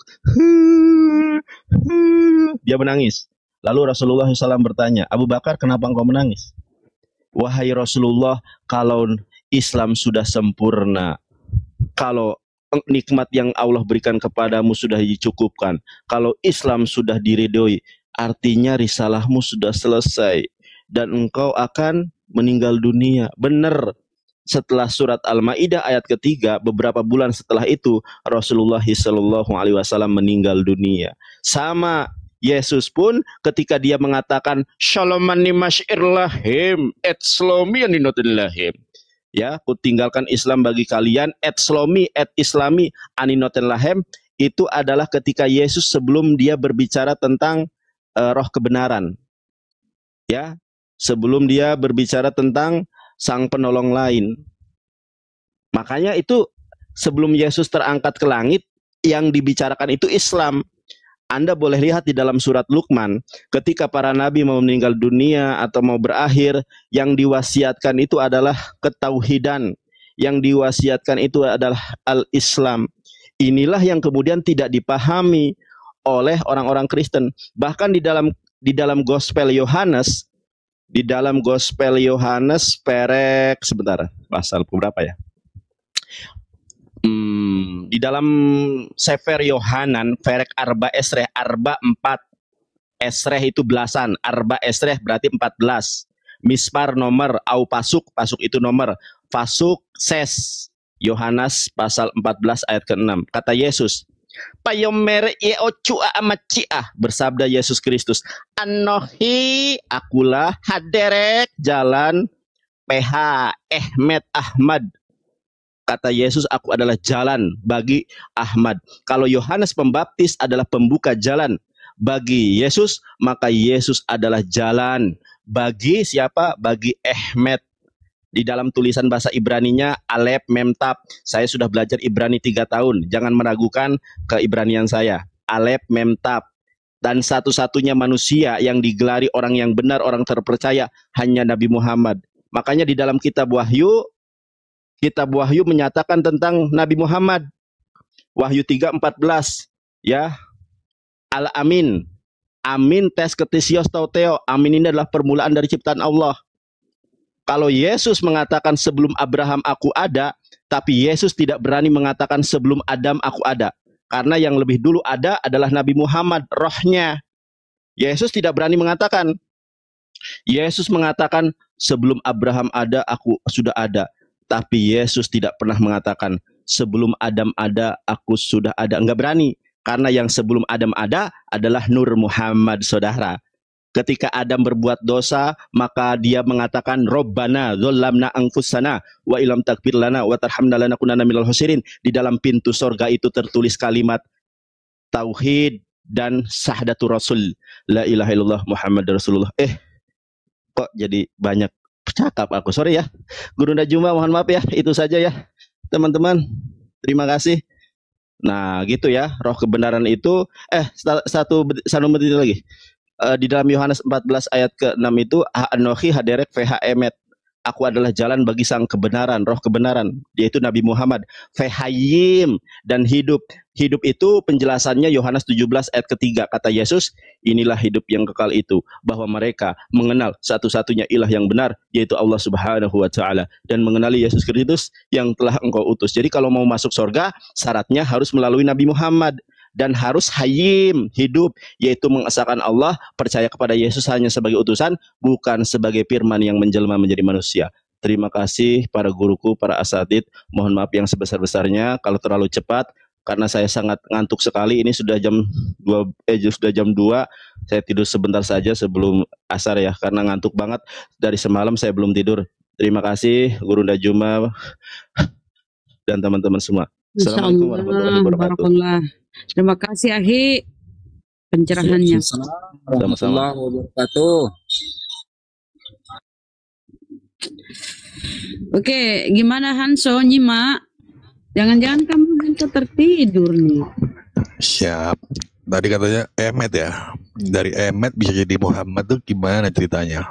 Dia menangis. Lalu Rasulullah SAW bertanya, Abu Bakar, kenapa engkau menangis? Wahai Rasulullah, kalau Islam sudah sempurna, kalau nikmat yang Allah berikan kepadamu sudah dicukupkan, kalau Islam sudah diridhoi, artinya risalahmu sudah selesai dan engkau akan meninggal dunia. Benar. Setelah surat Al-Maidah ayat ketiga, beberapa bulan setelah itu Rasulullah SAW meninggal dunia. Sama Yesus pun ketika dia mengatakan Shalomani mash'ir lahim et slomi aninotin lahim. Ya, kutinggalkan Islam bagi kalian et slomi et islami aninotin lahim. Itu adalah ketika Yesus sebelum dia berbicara tentang roh kebenaran. Ya, sebelum dia berbicara tentang sang penolong lain. Makanya itu sebelum Yesus terangkat ke langit, yang dibicarakan itu Islam. Anda boleh lihat di dalam surat Luqman, ketika para nabi mau meninggal dunia atau mau berakhir, yang diwasiatkan itu adalah ketauhidan. Yang diwasiatkan itu adalah al-Islam. Inilah yang kemudian tidak dipahami oleh orang-orang Kristen. Bahkan di dalam Gospel Yohanes, perek sebentar, pasal berapa ya? Di dalam Sefer Yohanan perek arba esreh, arba 4 esreh itu belasan, arba esreh berarti 14. Mispar nomor, au pasuk itu nomor, fasuk ses. Yohanes pasal 14 ayat ke-6. Kata Yesus, Payomer yeochua amaciah, bersabda Yesus Kristus, Anohi akulah haderek jalan PH Ahmed Ahmad. Kata Yesus, aku adalah jalan bagi Ahmad. Kalau Yohanes Pembaptis adalah pembuka jalan bagi Yesus, maka Yesus adalah jalan bagi siapa? Bagi Ahmed. Di dalam tulisan bahasa Ibraninya Alep Mem Tab. Saya sudah belajar Ibrani 3 tahun. Jangan meragukan keibranian saya. Alep Mem Tab. Dan satu-satunya manusia yang digelari orang yang benar, orang terpercaya hanya Nabi Muhammad. Makanya di dalam kitab Wahyu menyatakan tentang Nabi Muhammad. Wahyu 3:14 ya. Al-Amin. Amin tes ketisios tauteo. Amin ini adalah permulaan dari ciptaan Allah. Kalau Yesus mengatakan sebelum Abraham aku ada, tapi Yesus tidak berani mengatakan sebelum Adam aku ada. Karena yang lebih dulu ada adalah Nabi Muhammad, rohnya. Yesus tidak berani mengatakan. Yesus mengatakan sebelum Abraham ada, aku sudah ada. Tapi Yesus tidak pernah mengatakan sebelum Adam ada, aku sudah ada. Enggak berani. Karena yang sebelum Adam ada adalah Nur Muhammad, saudara. Ketika Adam berbuat dosa, maka dia mengatakan Robbana dzolamna anfusana wa ilam takfir lana wa tarhamna lanakunanna minal khosirin. Di dalam pintu sorga itu tertulis kalimat tauhid dan syahdatu rasul, la ilaha illallah Muhammad Rasulullah. Kok jadi banyak cakap aku, sorry ya. Guru Najuma, mohon maaf ya. Itu saja ya teman-teman, terima kasih. Nah gitu ya, roh kebenaran itu satu menit lagi. Di dalam Yohanes 14 ayat ke-6 itu Anohi haderek VH emet. Aku adalah jalan bagi sang kebenaran, roh kebenaran, yaitu Nabi Muhammad. Vehayim dan hidup. Hidup itu penjelasannya Yohanes 17 ayat ketiga. Kata Yesus, inilah hidup yang kekal itu, bahwa mereka mengenal satu-satunya ilah yang benar, yaitu Allah Subhanahu wa Ta'ala, dan mengenali Yesus Kristus yang telah engkau utus. Jadi kalau mau masuk surga, syaratnya harus melalui Nabi Muhammad. Dan harus hayim, hidup, yaitu mengesahkan Allah, percaya kepada Yesus hanya sebagai utusan, bukan sebagai firman yang menjelma menjadi manusia. Terima kasih para guruku, para asatid. Mohon maaf yang sebesar-besarnya kalau terlalu cepat, karena saya sangat ngantuk sekali. Ini sudah jam 2, saya tidur sebentar saja sebelum asar ya, karena ngantuk banget. Dari semalam saya belum tidur. Terima kasih Guru Najuma dan teman-teman semua. Assalamualaikum warahmatullahi wabarakatuh. Terima kasih Ahi pencerahannya. Sama-sama. Oke, gimana Hanso nyimak? Jangan-jangan kamu Hanso tertidur nih. Siap. Tadi katanya Emet ya. Dari Emet bisa jadi Muhammad tuh gimana ceritanya?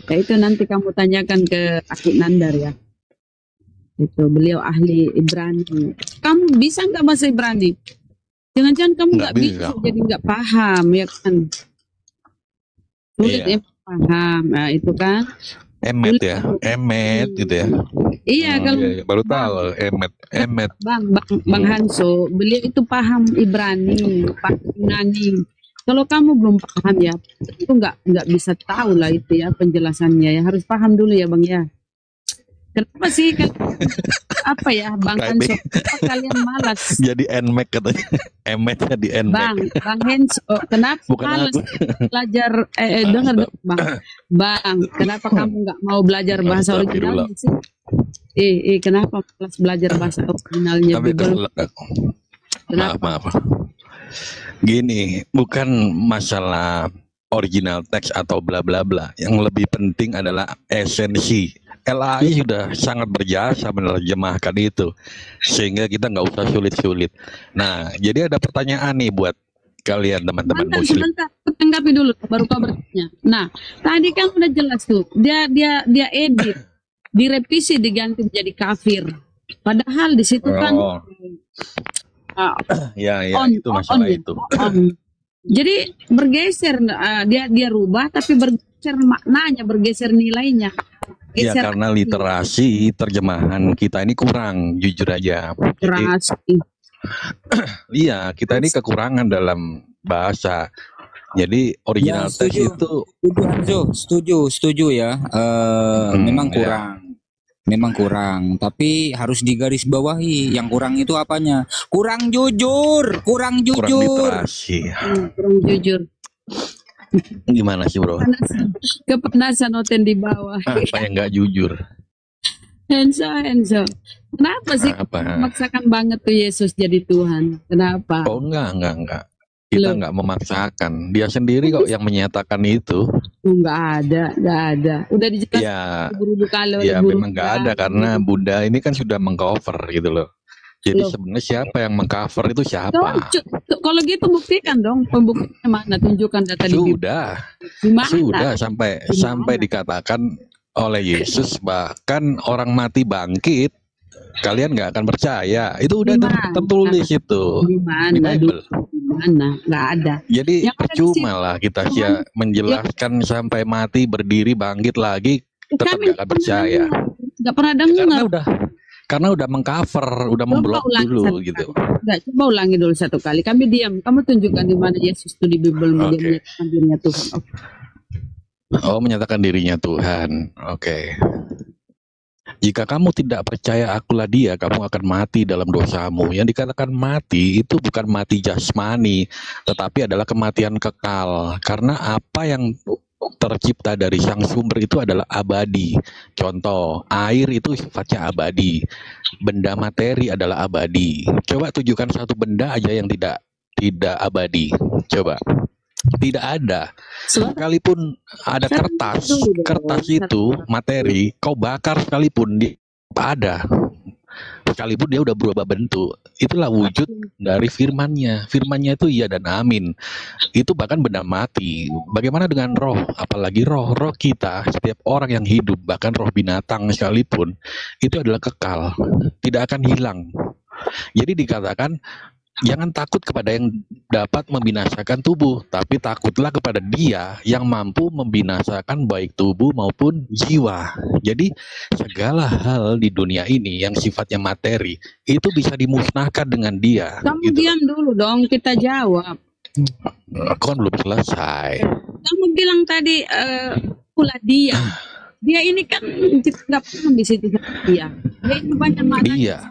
Ya itu nanti kamu tanyakan ke Ahi Nandar ya. Itu beliau ahli Ibrani. Kamu bisa nggak bahasa Ibrani? Jangan-jangan kamu nggak bisa, jadi nggak paham ya kan? Sulit ya paham. Nah itu kan. Emet ya, Emet gitu ya. Iya kalau baru tahu Emet. Bang Hanso, beliau itu paham Ibrani, paham Yunani. Kalau kamu belum paham ya, itu nggak bisa tahu lah itu ya penjelasannya ya. Harus paham dulu ya Bang ya. Kenapa sih apa ya Bang Hanso? Kenapa kalian malas? Jadi Nmax katanya, Emetnya di Nmax. Bang Hanso, kenapa bukan malas belajar? Dengar Bang, kenapa kamu nggak mau belajar bahasa originalnya sih? Kenapa malas belajar bahasa originalnya? Maaf. Gini, bukan masalah original teks atau bla bla bla. Yang lebih penting adalah esensi. LAI sudah sangat berjasa menerjemahkan itu, sehingga kita nggak usah sulit-sulit. Nah, jadi ada pertanyaan nih buat kalian teman-teman Muslim. Sebentar, tanggapi dulu baru kau bertanya. Nah, tadi kan udah jelas tuh, dia edit, direvisi diganti menjadi kafir. Padahal di situ kan itu masalah itu. Jadi bergeser, dia rubah tapi bergeser maknanya, bergeser nilainya. Ya karena literasi terjemahan kita ini kurang, jujur aja. Iya, kita ini kekurangan dalam bahasa. Jadi original ya, teks itu setuju ya. Memang kurang, tapi harus digarisbawahi. Yang kurang itu apanya? Kurang jujur. Kurang literasi. Kurang jujur. Gimana sih bro? Kepanasan Oten di bawah. Apa yang nggak jujur? Enzo. Kenapa sih memaksakan banget tuh Yesus jadi Tuhan? Kenapa? Oh enggak. Kita nggak memaksakan. Dia sendiri kok yang menyatakan itu. Nggak ada. Udah dijelaskan. Ya memang nggak ada karena Buddha ini kan sudah mengcover gitu loh. Jadi sebenarnya siapa yang mengcover itu siapa? Kalau gitu buktikan dong. Pembuktiannya mana? Tunjukkan data di Bibel. Sudah sampai dikatakan oleh Yesus bahkan orang mati bangkit. Kalian nggak akan percaya. Itu udah tertulis itu di Bible. Mana? Nggak ada. Jadi percuma lah kita menjelaskan sampai mati berdiri bangkit lagi tetap nggak akan percaya. Nggak pernah dengar. Karena udah mengcover, udah memblok dulu gitu. Enggak, coba ulangi dulu satu kali. Kami diam. Kamu tunjukkan di mana Yesus itu di Bible menyatakan dirinya Tuhan. Oh, menyatakan dirinya Tuhan. Oke. Jika kamu tidak percaya akulah dia, kamu akan mati dalam dosamu. Yang dikatakan mati itu bukan mati jasmani, tetapi adalah kematian kekal. Karena apa yang tercipta dari sang sumber itu adalah abadi. Contoh, air itu sifatnya abadi. Benda materi adalah abadi. Coba tunjukkan satu benda aja yang tidak abadi. Coba. Tidak ada. Sekalipun ada kertas itu materi, kau bakar sekalipun dia ada. Sekalipun dia udah berubah bentuk, itulah wujud dari firman-Nya. Firman-Nya itu iya dan amin. Itu bahkan benda mati. Bagaimana dengan roh? Apalagi roh kita, setiap orang yang hidup, bahkan roh binatang sekalipun, itu adalah kekal, tidak akan hilang. Jadi dikatakan jangan takut kepada yang dapat membinasakan tubuh, tapi takutlah kepada Dia yang mampu membinasakan baik tubuh maupun jiwa. Jadi segala hal di dunia ini yang sifatnya materi itu bisa dimusnahkan dengan Dia. Kamu diam dulu dong, kita jawab. Aku kan belum selesai. Kamu bilang tadi akulah Dia. Dia ini kan kita nggak paham di situ dia. Dia itu banyak makna. Iya,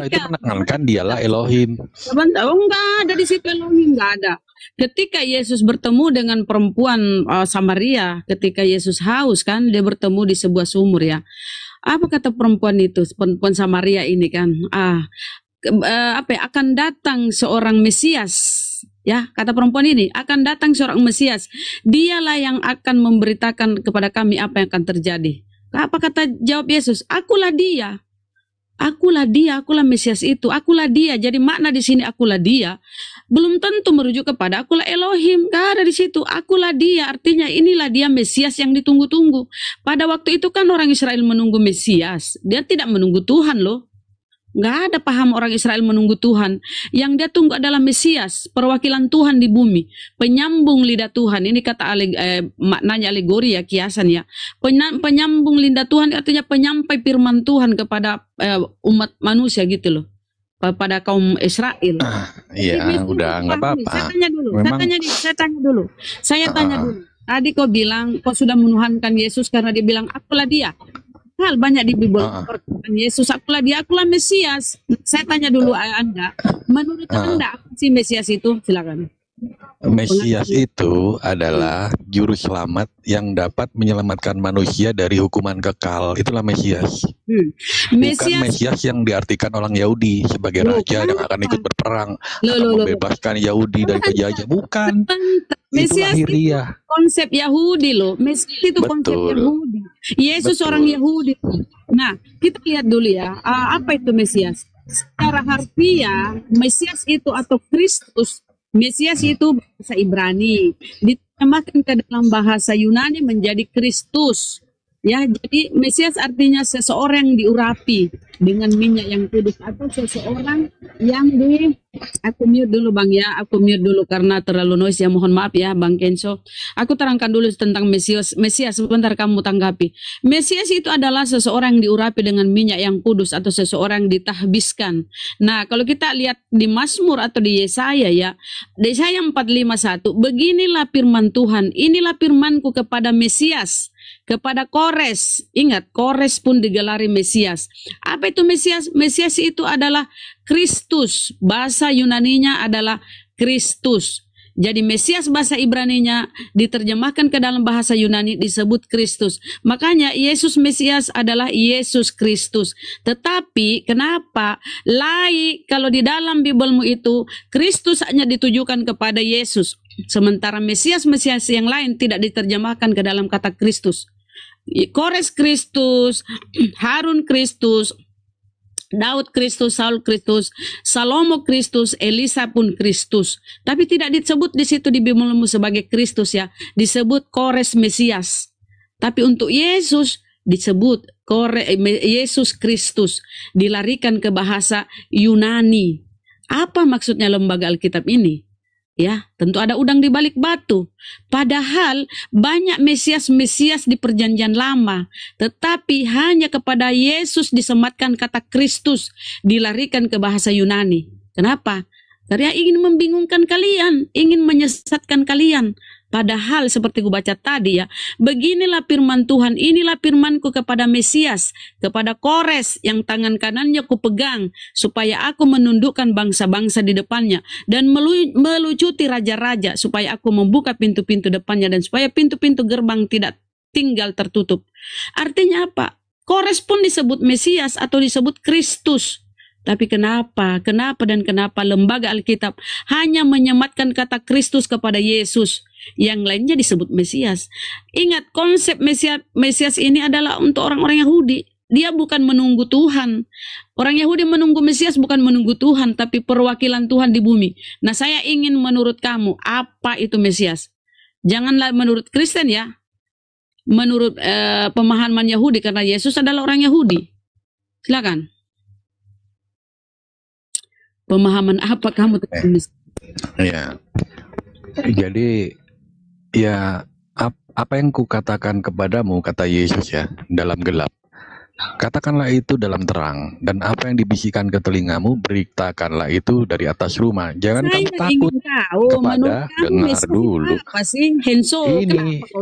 itu menekankan dialah Elohim. Enggak ada di situ Elohim, enggak ada. Ketika Yesus bertemu dengan perempuan Samaria, ketika Yesus haus kan, dia bertemu di sebuah sumur ya. Apa kata perempuan itu, perempuan Samaria ini kan? Akan datang seorang Mesias. Ya, kata perempuan ini, akan datang seorang Mesias. Dialah yang akan memberitakan kepada kami apa yang akan terjadi. Apa kata jawab Yesus? Akulah Dia. Akulah Dia, akulah Mesias itu. Akulah Dia. Jadi makna di sini akulah Dia belum tentu merujuk kepada akulah Elohim. Gak ada di situ. Akulah Dia, artinya inilah Dia Mesias yang ditunggu-tunggu. Pada waktu itu kan orang Israel menunggu Mesias. Dia tidak menunggu Tuhan loh. Nggak ada paham orang Israel menunggu Tuhan. Yang dia tunggu adalah Mesias, perwakilan Tuhan di bumi, penyambung lidah Tuhan. Ini kata maknanya alegori ya, kiasan ya. Penyambung lidah Tuhan artinya penyampai firman Tuhan kepada umat manusia gitu loh, pada kaum Israel. Iya, udah nggak apa-apa. Saya tanya dulu. Tadi kau bilang kau sudah menuhankan Yesus karena dia bilang akulah Dia. Hal banyak di Bible Yesus akulah Dia, akulah Mesias. Saya tanya dulu Anda, menurut Anda apa sih Mesias itu? Silakan. Mesias itu adalah juru selamat yang dapat menyelamatkan manusia dari hukuman kekal. Itulah Mesias. Bukan Mesias yang diartikan orang Yahudi sebagai raja yang akan ikut berperang atau membebaskan Yahudi dari penjajah. Bukan. Mesias itu konsep Yahudi loh. Mesias itu konsep Yahudi. Yesus orang Yahudi. Nah, kita lihat dulu ya. Apa itu Mesias? Secara harfiah, Mesias itu atau Kristus. Mesias itu bahasa Ibrani, diterjemahkan ke dalam bahasa Yunani menjadi Kristus. Ya, jadi Mesias artinya seseorang yang diurapi dengan minyak yang kudus atau seseorang yang aku mute dulu Bang ya, aku mute dulu karena terlalu noise ya, mohon maaf ya Bang Kenso. Aku terangkan dulu tentang Mesias sebentar kamu tanggapi. Mesias itu adalah seseorang yang diurapi dengan minyak yang kudus atau seseorang yang ditahbiskan. Nah, kalau kita lihat di Mazmur atau di Yesaya ya, Yesaya 45:1, beginilah firman Tuhan, inilah firmanku kepada Mesias, kepada Kores. Ingat, Kores pun digelari Mesias. Apa itu Mesias? Mesias itu adalah Kristus. Bahasa Yunaninya adalah Kristus. Jadi Mesias bahasa Ibraninya diterjemahkan ke dalam bahasa Yunani disebut Kristus. Makanya Yesus Mesias adalah Yesus Kristus. Tetapi kenapa kalau di dalam Bibelmu itu Kristus hanya ditujukan kepada Yesus, sementara Mesias-Mesias yang lain tidak diterjemahkan ke dalam kata Kristus. Kores Kristus, Harun Kristus, Daud Kristus, Saul Kristus, Salomo Kristus, Elisa pun Kristus. Tapi tidak disebut di situ di Bibelmu sebagai Kristus ya. Disebut Kores Mesias. Tapi untuk Yesus disebut Yesus Kristus. Dilarikan ke bahasa Yunani. Apa maksudnya lembaga Alkitab ini? Ya, tentu ada udang di balik batu. Padahal banyak Mesias-Mesias di perjanjian lama. Tetapi hanya kepada Yesus disematkan kata Kristus. Dilarikan ke bahasa Yunani. Kenapa? Karena ingin membingungkan kalian. Ingin menyesatkan kalian. Padahal seperti ku baca tadi ya. Beginilah firman Tuhan. Inilah firmanku kepada Mesias. Kepada Kores yang tangan kanannya ku pegang. Supaya aku menundukkan bangsa-bangsa di depannya. Dan melucuti raja-raja. Supaya aku membuka pintu-pintu depannya. Dan supaya pintu-pintu gerbang tidak tinggal tertutup. Artinya apa? Kores pun disebut Mesias atau disebut Kristus. Tapi kenapa lembaga Alkitab hanya menyematkan kata Kristus kepada Yesus, yang lainnya disebut Mesias? Ingat, konsep Mesias ini adalah untuk orang-orang Yahudi. Dia bukan menunggu Tuhan. Orang Yahudi menunggu Mesias bukan menunggu Tuhan, tapi perwakilan Tuhan di bumi. Nah, saya ingin menurut kamu, apa itu Mesias? Janganlah menurut Kristen ya. Menurut pemahaman Yahudi, karena Yesus adalah orang Yahudi. Silakan. Pemahaman apa kamu tertulis? Ya, jadi ya apa yang kukatakan kepadamu, kata Yesus ya, dalam gelap, katakanlah itu dalam terang, dan apa yang dibisikkan ke telingamu, beritakanlah itu dari atas rumah. Jangan kamu takut kepada, dengar dulu. Apa sih, Henso?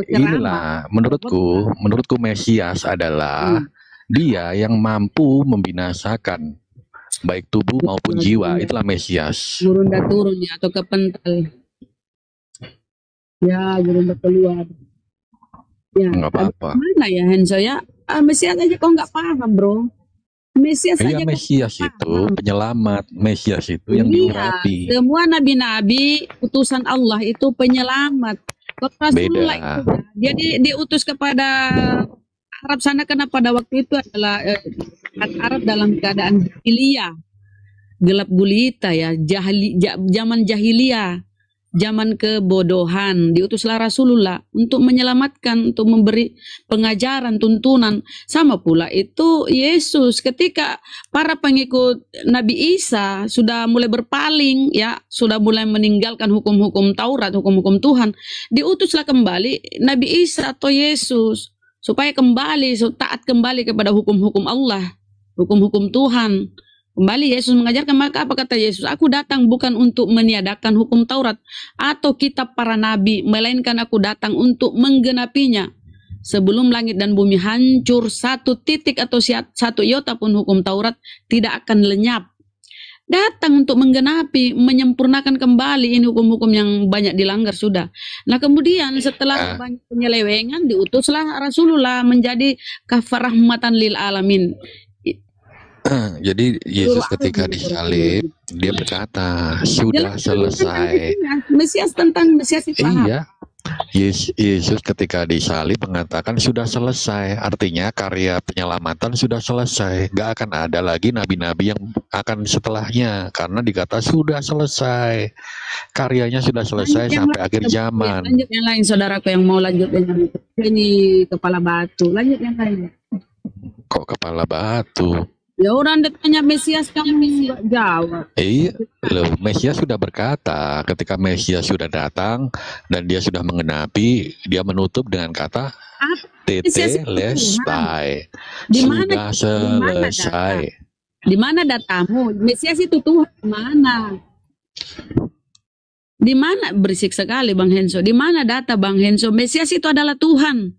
Inilah menurutku Mesias adalah dia yang mampu membinasakan baik tubuh maupun jiwa. Itulah Mesias. Gurunda turun ya, atau kepental. Ya, gurunda keluar. Ya, nggak apa-apa. Mana ya Henso ya? Mesias aja kok nggak paham, bro. Mesias aja. Mesias itu penyelamat. Mesias itu yang diurapi. Semua nabi-nabi utusan Allah itu penyelamat. Kok Rasulullah itu dia diutus kepada Arab sana, karena pada waktu itu adalah Arab dalam keadaan jahiliyah, gelap gulita ya, zaman jahiliyah, zaman kebodohan. Diutuslah Rasulullah untuk menyelamatkan, untuk memberi pengajaran, tuntunan. Sama pula itu Yesus, ketika para pengikut Nabi Isa sudah mulai berpaling ya, sudah mulai meninggalkan hukum-hukum Taurat, hukum-hukum Tuhan, diutuslah kembali Nabi Isa atau Yesus supaya kembali, taat kembali kepada hukum-hukum Allah, hukum-hukum Tuhan. Kembali Yesus mengajarkan, maka apa kata Yesus? Aku datang bukan untuk meniadakan hukum Taurat atau kitab para nabi, melainkan aku datang untuk menggenapinya. Sebelum langit dan bumi hancur, satu titik atau satu iota pun hukum Taurat tidak akan lenyap. Datang untuk menggenapi, menyempurnakan kembali ini hukum-hukum yang banyak dilanggar sudah. Nah kemudian setelah banyak penyelewengan, diutuslah Rasulullah menjadi kafarahmatan lil alamin. Jadi Yesus ketika disalib, dia berkata, sudah selesai. Mesias, tentang Mesias itu. Iya. Yesus ketika disalib mengatakan sudah selesai. Artinya karya penyelamatan sudah selesai. Gak akan ada lagi nabi-nabi yang akan setelahnya, karena dikata sudah selesai. Karyanya sudah selesai sampai akhir zaman. Lanjut yang lain, saudaraku yang mau lanjut dengan ini kepala batu. Lanjut yang lain. Kok kepala batu? Ya orang ditanya Mesias, kamu nggak jawab. Iya, loh, Mesias sudah berkata, ketika Mesias sudah datang dan dia sudah mengenapi, dia menutup dengan kata tete lestai, sudah selesai. Di mana datamu? Mesias itu Tuhan mana? Di mana? Berisik sekali Bang Henso. Di mana data Bang Henso? Mesias itu adalah Tuhan.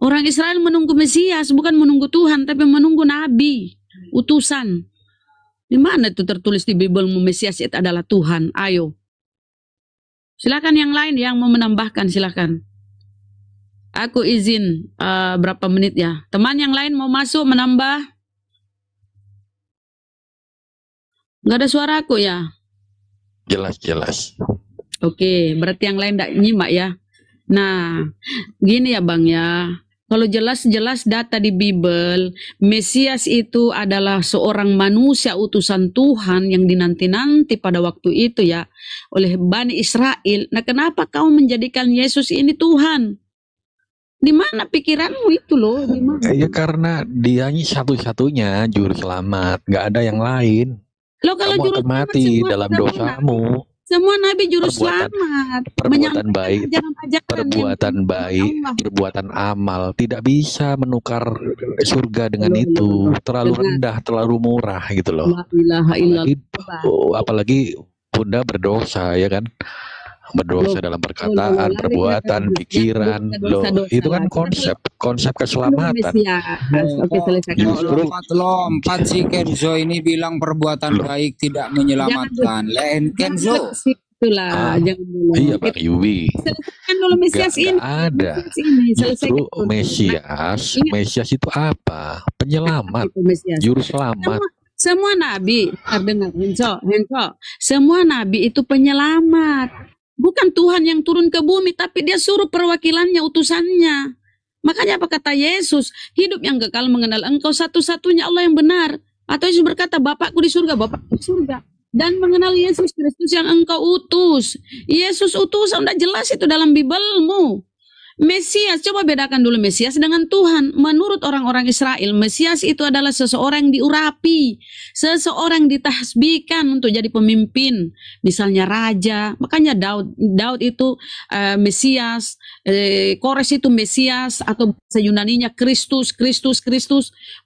Orang Israel menunggu Mesias, bukan menunggu Tuhan, tapi menunggu Nabi, utusan. Di mana itu tertulis di Bibelmu Mesias itu adalah Tuhan? Ayo. Silakan yang lain yang mau menambahkan, silakan. Aku izin berapa menit ya. Teman yang lain mau masuk menambah? Nggak ada suara aku ya? Jelas. Oke, berarti yang lain tidak nyimak ya. Nah, gini ya Bang ya. Kalau jelas-jelas data di Bible, Mesias itu adalah seorang manusia utusan Tuhan yang dinanti-nanti pada waktu itu ya oleh Bani Israel. Nah, kenapa kau menjadikan Yesus ini Tuhan? Di mana pikiranmu itu loh? Di mana? Ya karena dia satu-satunya juru selamat, nggak ada yang lain. Loh, kalau Kamu juru akan mati dalam dosamu. Semua nabi juru selamat. Perbuatan baik, perbuatan amal tidak bisa menukar surga dengan itu. Terlalu rendah, terlalu murah gitu loh. Apalagi Bunda berdosa ya kan. Berdosa dalam perkataan, perbuatan, pikiran. Loh, itu kan konsep keselamatan. Justru lompat si Kenzo ini bilang perbuatan baik tidak menyelamatkan. Lain Kenzo. Itulah, jangan dulu. Iya Pak Yubi. Selesaikan dulu Mesias ini. Ada. Justru Mesias itu apa? Penyelamat, juru selamat. Semua nabi, dengar Henso, semua nabi itu penyelamat. Bukan Tuhan yang turun ke bumi, tapi dia suruh perwakilannya, utusannya. Makanya apa kata Yesus? Hidup yang kekal mengenal engkau satu-satunya Allah yang benar. Atau Yesus berkata, Bapakku di surga, Bapakku di surga. Dan mengenal Yesus Kristus yang engkau utus. Yesus utus, udah jelas itu dalam Biblemu. Mesias, coba bedakan dulu Mesias dengan Tuhan. Menurut orang-orang Israel, Mesias itu adalah seseorang yang diurapi, seseorang ditasbihkan untuk jadi pemimpin, misalnya raja. Makanya Daud itu Mesias, Kores itu Mesias, atau bahasa Yunaninya Kristus.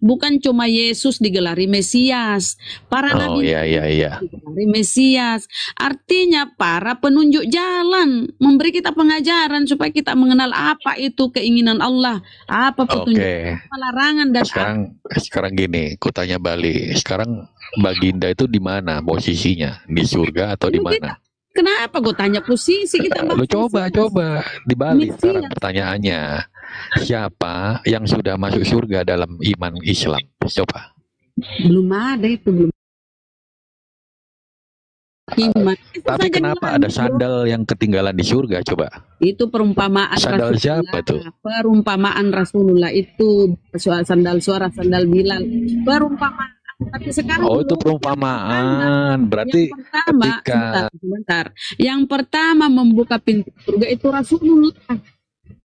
Bukan cuma Yesus digelari Mesias, para nabi digelari Mesias. Artinya para penunjuk jalan, memberi kita pengajaran supaya kita mengenal apa itu keinginan Allah, apa petunjuk, apa larangan, dan sekarang gini, kutanya balik. Sekarang Baginda itu di mana posisinya? Di surga atau di mana? Kenapa gue tanya posisi? Kita lu coba dibalik sekarang pertanyaannya. Siapa yang sudah masuk surga dalam iman Islam? Coba. Belum ada itu, belum. Iman. Tapi kenapa ada sandal yang ketinggalan di surga? Coba. Itu perumpamaan sandal Rasulullah. Siapa tuh? Perumpamaan Rasulullah itu sandal Bilal. Perumpamaan. Tapi sekarang itu perumpamaan. Berarti sebentar. Yang pertama membuka pintu surga itu Rasulullah.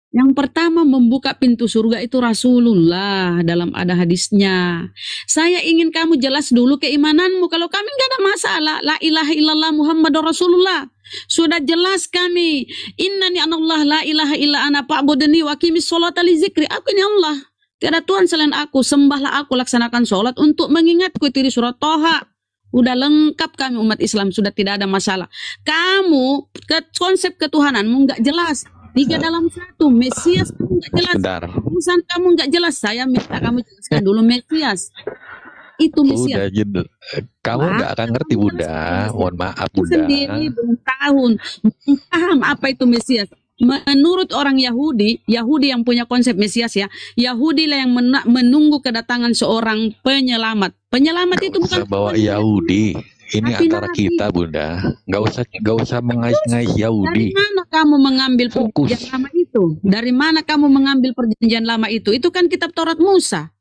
Yang pertama membuka pintu surga itu Rasulullah, dalam ada hadisnya. Saya ingin kamu jelas dulu keimananmu. Kalau kami nggak ada masalah. La ilaha illallah Muhammadur Rasulullah. Sudah jelas kami. Innani anallah la ilaha illa ana fa'budni wa aqimis sholata li zikri. Aku ini Allah. Tiada Tuhan selain aku. Sembahlah aku, laksanakan sholat untuk mengingatku. Itu di surat Toha. Udah lengkap kami umat Islam. Sudah tidak ada masalah. Kamu konsep ketuhananmu nggak jelas. 3 dalam 1, Mesias kamu nggak jelas. Urusan kamu nggak jelas. Saya minta kamu jelaskan dulu Mesias. Itu Mesias. Kamu nggak akan ngerti Bunda. Mohon maaf Bunda. Sendiri belum paham apa itu Mesias. Menurut orang Yahudi yang punya konsep Mesias ya, Yahudi lah yang menunggu kedatangan seorang penyelamat. Penyelamat itu bukan bawa Yahudi. Ini tapi antara nabi. Kita Bunda, nggak usah mengais-ngais Yahudi. Dari mana kamu mengambil perjanjian lama itu? Dari mana kamu mengambil perjanjian lama itu? Itu kan kitab Taurat Musa,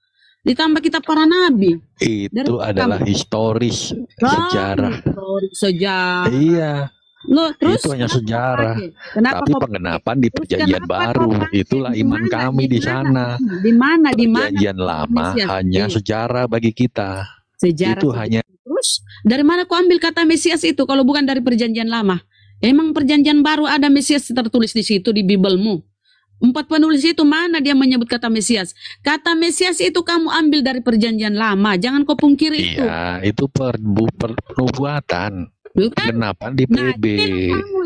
ditambah kitab para nabi. Itu adalah historis, sejarah. Sejarah. Iya. Loh, terus itu hanya sejarah. Tapi penggenapan di perjanjian baru, itulah iman kami di sana. Di mana? Perjanjian lama hanya sejarah bagi kita. Sejarah itu hanya. Terus dari mana kau ambil kata Mesias itu kalau bukan dari perjanjian lama? Emang perjanjian baru ada Mesias tertulis di situ di Biblemu? 4 penulis itu mana dia menyebut kata Mesias? Kata Mesias itu kamu ambil dari perjanjian lama. Jangan kau pungkiri itu. Iya, itu pernubuatan. Genapan di PB.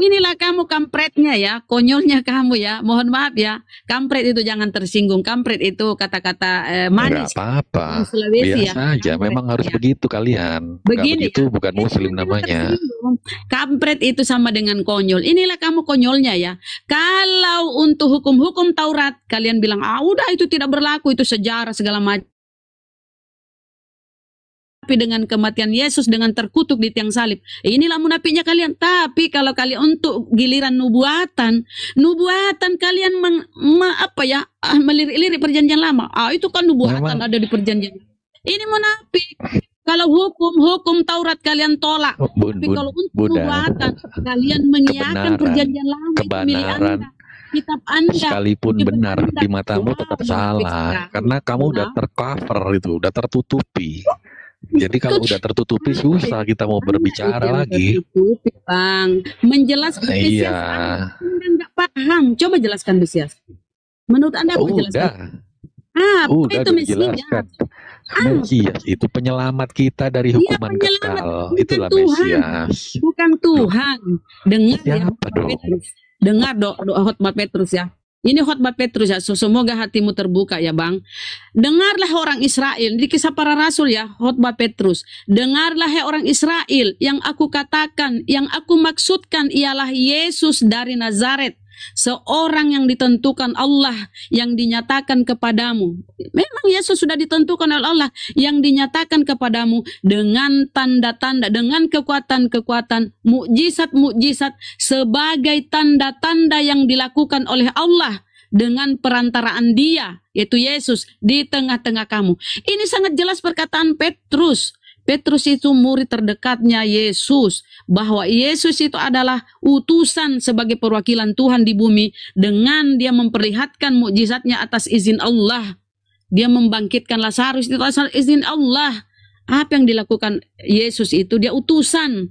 Inilah kamu kampretnya ya, konyolnya kamu ya. Mohon maaf ya, kampret itu jangan tersinggung. Kampret itu kata-kata manis. Enggak apa-apa, Sulawesi biasa aja. Memang harus begitu kalian. Begini, begitu bukan Muslim namanya. Kampret itu sama dengan konyol. Inilah kamu konyolnya ya. Kalau untuk hukum-hukum Taurat, kalian bilang, udah itu tidak berlaku, itu sejarah segala macam. Tapi dengan kematian Yesus, dengan terkutuk di tiang salib, inilah munafiknya kalian. Tapi kalau kalian untuk giliran nubuatan kalian melirik-lirik perjanjian lama. Itu kan nubuatan ada di perjanjian. Ini munafik. Kalau hukum Taurat kalian tolak, tapi kalau untuk nubuatan kalian mengiyakan perjanjian lama, kebenaran. Kitab Anda Sekalipun benar di matamu tetap salah, karena kamu udah tercover itu, udah tertutupi. Jadi kalau udah tertutupi susah kita mau berbicara lagi. Tertutupi, Bang. Menjelaskan Mesias Anda nggak paham. Coba jelaskan Mesias. Menurut Anda apa jelaskan? Udah dijelaskan. Mesias itu penyelamat kita dari hukuman kekal. Itulah Mesias. Bukan Tuhan. Dengar siapa ya, Petrus. Dengar doa khotbah Petrus ya. Ini khotbah Petrus ya, semoga hatimu terbuka ya Bang. Dengarlah orang Israel, di Kisah Para Rasul ya, khotbah Petrus. Dengarlah orang Israel, yang aku katakan, yang aku maksudkan ialah Yesus dari Nazaret. Seorang yang ditentukan Allah, yang dinyatakan kepadamu. Memang Yesus sudah ditentukan oleh Allah, yang dinyatakan kepadamu dengan tanda-tanda, dengan kekuatan-kekuatan, mukjizat-mukjizat, sebagai tanda-tanda yang dilakukan oleh Allah dengan perantaraan Dia, yaitu Yesus, di tengah-tengah kamu. Ini sangat jelas perkataan Petrus. Petrus itu murid terdekatnya Yesus, bahwa Yesus itu adalah utusan sebagai perwakilan Tuhan di bumi, dengan dia memperlihatkan mukjizatnya atas izin Allah. Dia membangkitkan Lazarus itu atas izin Allah. Apa yang dilakukan Yesus itu, dia utusan.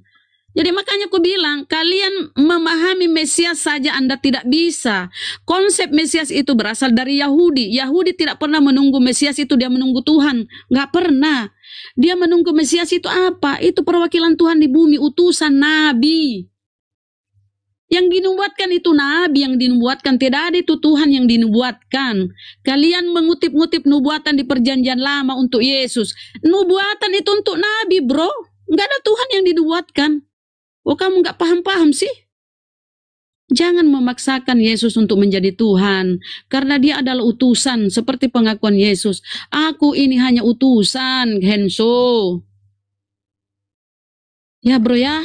Jadi makanya aku bilang, kalian memahami Mesias saja Anda tidak bisa. Konsep Mesias itu berasal dari Yahudi. Yahudi tidak pernah menunggu Mesias itu dia menunggu Tuhan. Nggak pernah. Dia menunggu Mesias itu apa? Itu perwakilan Tuhan di bumi, utusan nabi. Yang dinubuatkan itu nabi yang dinubuatkan, tidak ada itu Tuhan yang dinubuatkan. Kalian mengutip-ngutip nubuatan di perjanjian lama untuk Yesus. Nubuatan itu untuk nabi, bro. Nggak ada Tuhan yang dinubuatkan. Oh, kamu nggak paham-paham sih? Jangan memaksakan Yesus untuk menjadi Tuhan, karena dia adalah utusan, seperti pengakuan Yesus. Aku ini hanya utusan, Henso. Ya bro ya?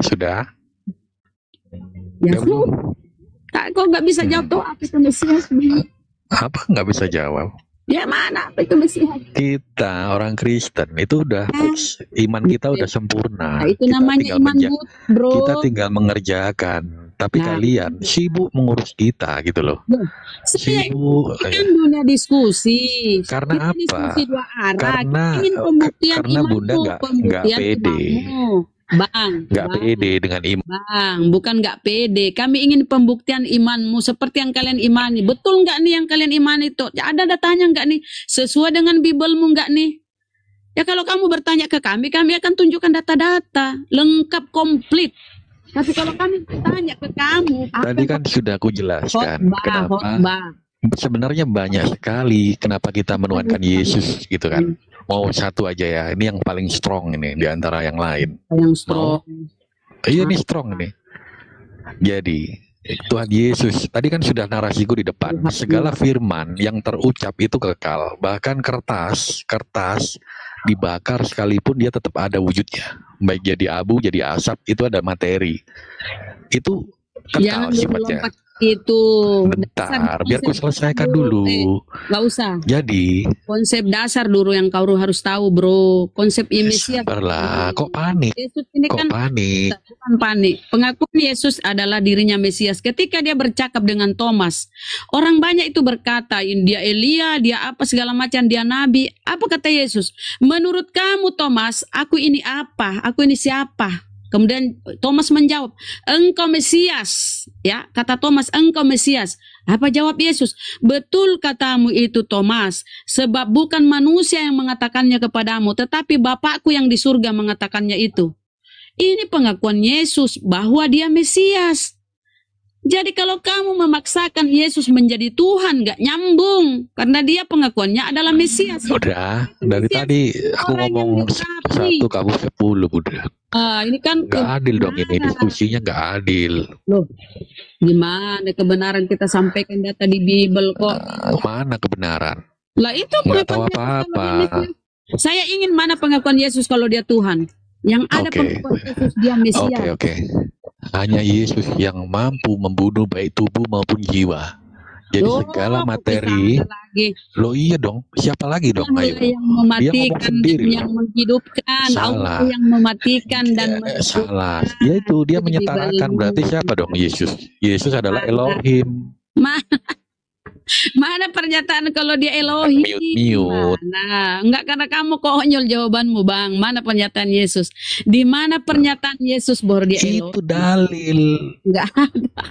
Sudah. Ya bro. Kok nggak bisa jawab tuh apa itu Mesias? Apa nggak bisa jawab? Ya mana apa itu Mesias? Kita orang Kristen itu udah fix, iman kita udah sempurna. Nah, itu namanya iman bro. Kita tinggal mengerjakan. Tapi kalian sibuk mengurus kita gitu loh. Sibuk. Kan dunia diskusi. Karena apa? Diskusi dua arah. Karena Bunda nggak pede. Bang, nggak pede dengan iman. Bang, bukan nggak pede. Kami ingin pembuktian imanmu seperti yang kalian imani. Betul nggak nih yang kalian imani itu? Ada datanya nggak nih? Sesuai dengan Bibelmu nggak nih? Ya kalau kamu bertanya ke kami akan tunjukkan data-data lengkap, komplit. Tapi kalau kami bertanya ke kamu, tadi kan sudah aku jelaskan kenapa. Sebenarnya banyak sekali kenapa kita menuhankan Yesus gitu kan. Mau satu aja ya, ini yang paling strong ini di antara yang lain. Yang strong. Iya ini strong nih. Jadi Tuhan Yesus, tadi kan sudah narasiku di depan. Segala firman yang terucap itu kekal. Bahkan kertas dibakar sekalipun dia tetap ada wujudnya. Baik jadi abu, jadi asap, itu ada materi. Itu kekal sifatnya. Itu bentar, biar ku selesaikan dulu. Nggak usah. Jadi konsep dasar dulu yang kau harus tahu, bro. Konsep Mesias. Sabarlah, kok panik? Yesus ini kok kan panik? Bukan panik. Pengakuan Yesus adalah dirinya Mesias. Ketika dia bercakap dengan Thomas, orang banyak itu berkata, dia Elia, dia apa segala macam, dia nabi. Apa kata Yesus? Menurut kamu Thomas, aku ini apa? Aku ini siapa? Kemudian Thomas menjawab, engkau Mesias. Ya, kata Thomas, engkau Mesias. Apa jawab Yesus? Betul katamu itu Thomas, sebab bukan manusia yang mengatakannya kepadamu, tetapi Bapakku yang di surga mengatakannya itu. Ini pengakuan Yesus bahwa dia Mesias. Jadi kalau kamu memaksakan Yesus menjadi Tuhan, nggak nyambung. Karena dia pengakuannya adalah Mesias. Udah, dari Mesias tadi aku orang yang ngomong dikurapi. 1, kamu 10, Bunda. Ini kan Nggak adil dong ini, kebenaran. diskusinya nggak adil. Loh, gimana kebenaran kita sampaikan data di Bible kok? Mana kebenaran? Lah itu Nggak tahu pengakuan Yesus kalau dia apa-apa. Mesias. Saya ingin mana pengakuan Yesus kalau dia Tuhan? Yang ada Oke. pengakuan Yesus dia Mesias. Oke. Hanya Yesus yang mampu membunuh baik tubuh maupun jiwa. Jadi Loh, segala kok materi, bisa ada lagi? lo iya dong. Siapa lagi dong? Allah Ayo. yang mematikan dan sendiri yang menghidupkan. Salah. Allah yang mematikan dan Salah. Ya itu dia Jadi menyetarakan. dibalik. Berarti siapa dong Yesus? Yesus adalah Elohim. Mana pernyataan kalau dia Elohim? Mute. Mana? Enggak, karena kamu konyol jawabanmu, Bang. Mana pernyataan Yesus? Di mana pernyataan Yesus bahwa dia Elohim? Itu dalil. Enggak ada.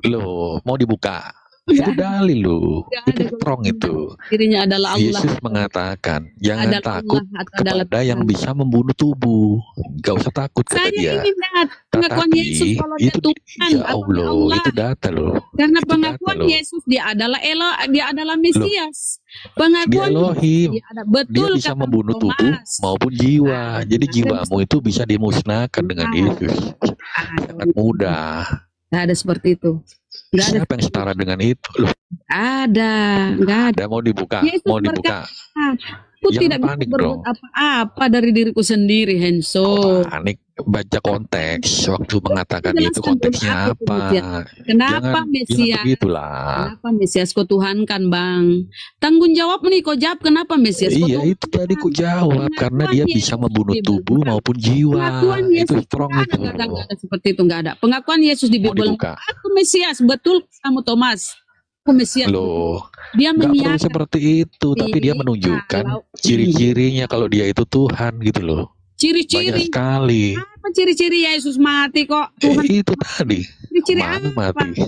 Loh, mau dibuka? Itu dalil lo. Itu strong itu. Dirinya adalah Allah. Yesus mengatakan, jangan Adalah takut Allah atau adalah kepada yang bisa membunuh tubuh. Gak usah takut kata Saya dia. ingin lihat pengakuan Yesus kalau dia itu Tuhan ya atau Allah, Allah. itu data loh. Karena Itu pengakuan data loh. Yesus dia adalah dia adalah Mesias. Dia Pengakuan Elohim. dia ada betul Dia bisa kata membunuh tubuh Thomas. maupun jiwa. Jadi jiwamu itu bisa dimusnahkan dengan Yesus. Sangat mudah. Nggak ada seperti itu. Nggak ada. Siapa yang setara dengan itu? Loh, Nggak ada. ada mau dibuka, Yesus mau dibuka. Aku Jangan tidak bisa panik berbuat dong. apa-apa dari diriku sendiri, Henso. Panik, baca konteks waktu mengatakan itu Jelaskan konteksnya dulu apa itu apa. Mesias. Kenapa Jangan Mesias? begitulah. Kenapa Mesias kau Tuhan kan, Bang? Tanggung jawab nih, kau jawab kenapa Mesias kau Iya, Tuhan? itu tadi ku jawab karena dia bisa membunuh tubuh maupun jiwa. Pengakuan Itu Yesus strong nggak itu. ada, nggak ada seperti itu, nggak ada. Pengakuan Yesus di Mau Bible. dibuka. Aku Mesias, betul kamu Thomas. Aku Mesias. Loh, Dia nggak perlu menyiarkan. seperti itu, tapi dia menunjukkan ciri-cirinya kalau dia itu Tuhan gitu loh. Banyak Ciri-ciri. sekali. Apa ciri-ciri Yesus mati kok? Tuhan. Itu tadi. Ciri-ciri Mana apa? mati?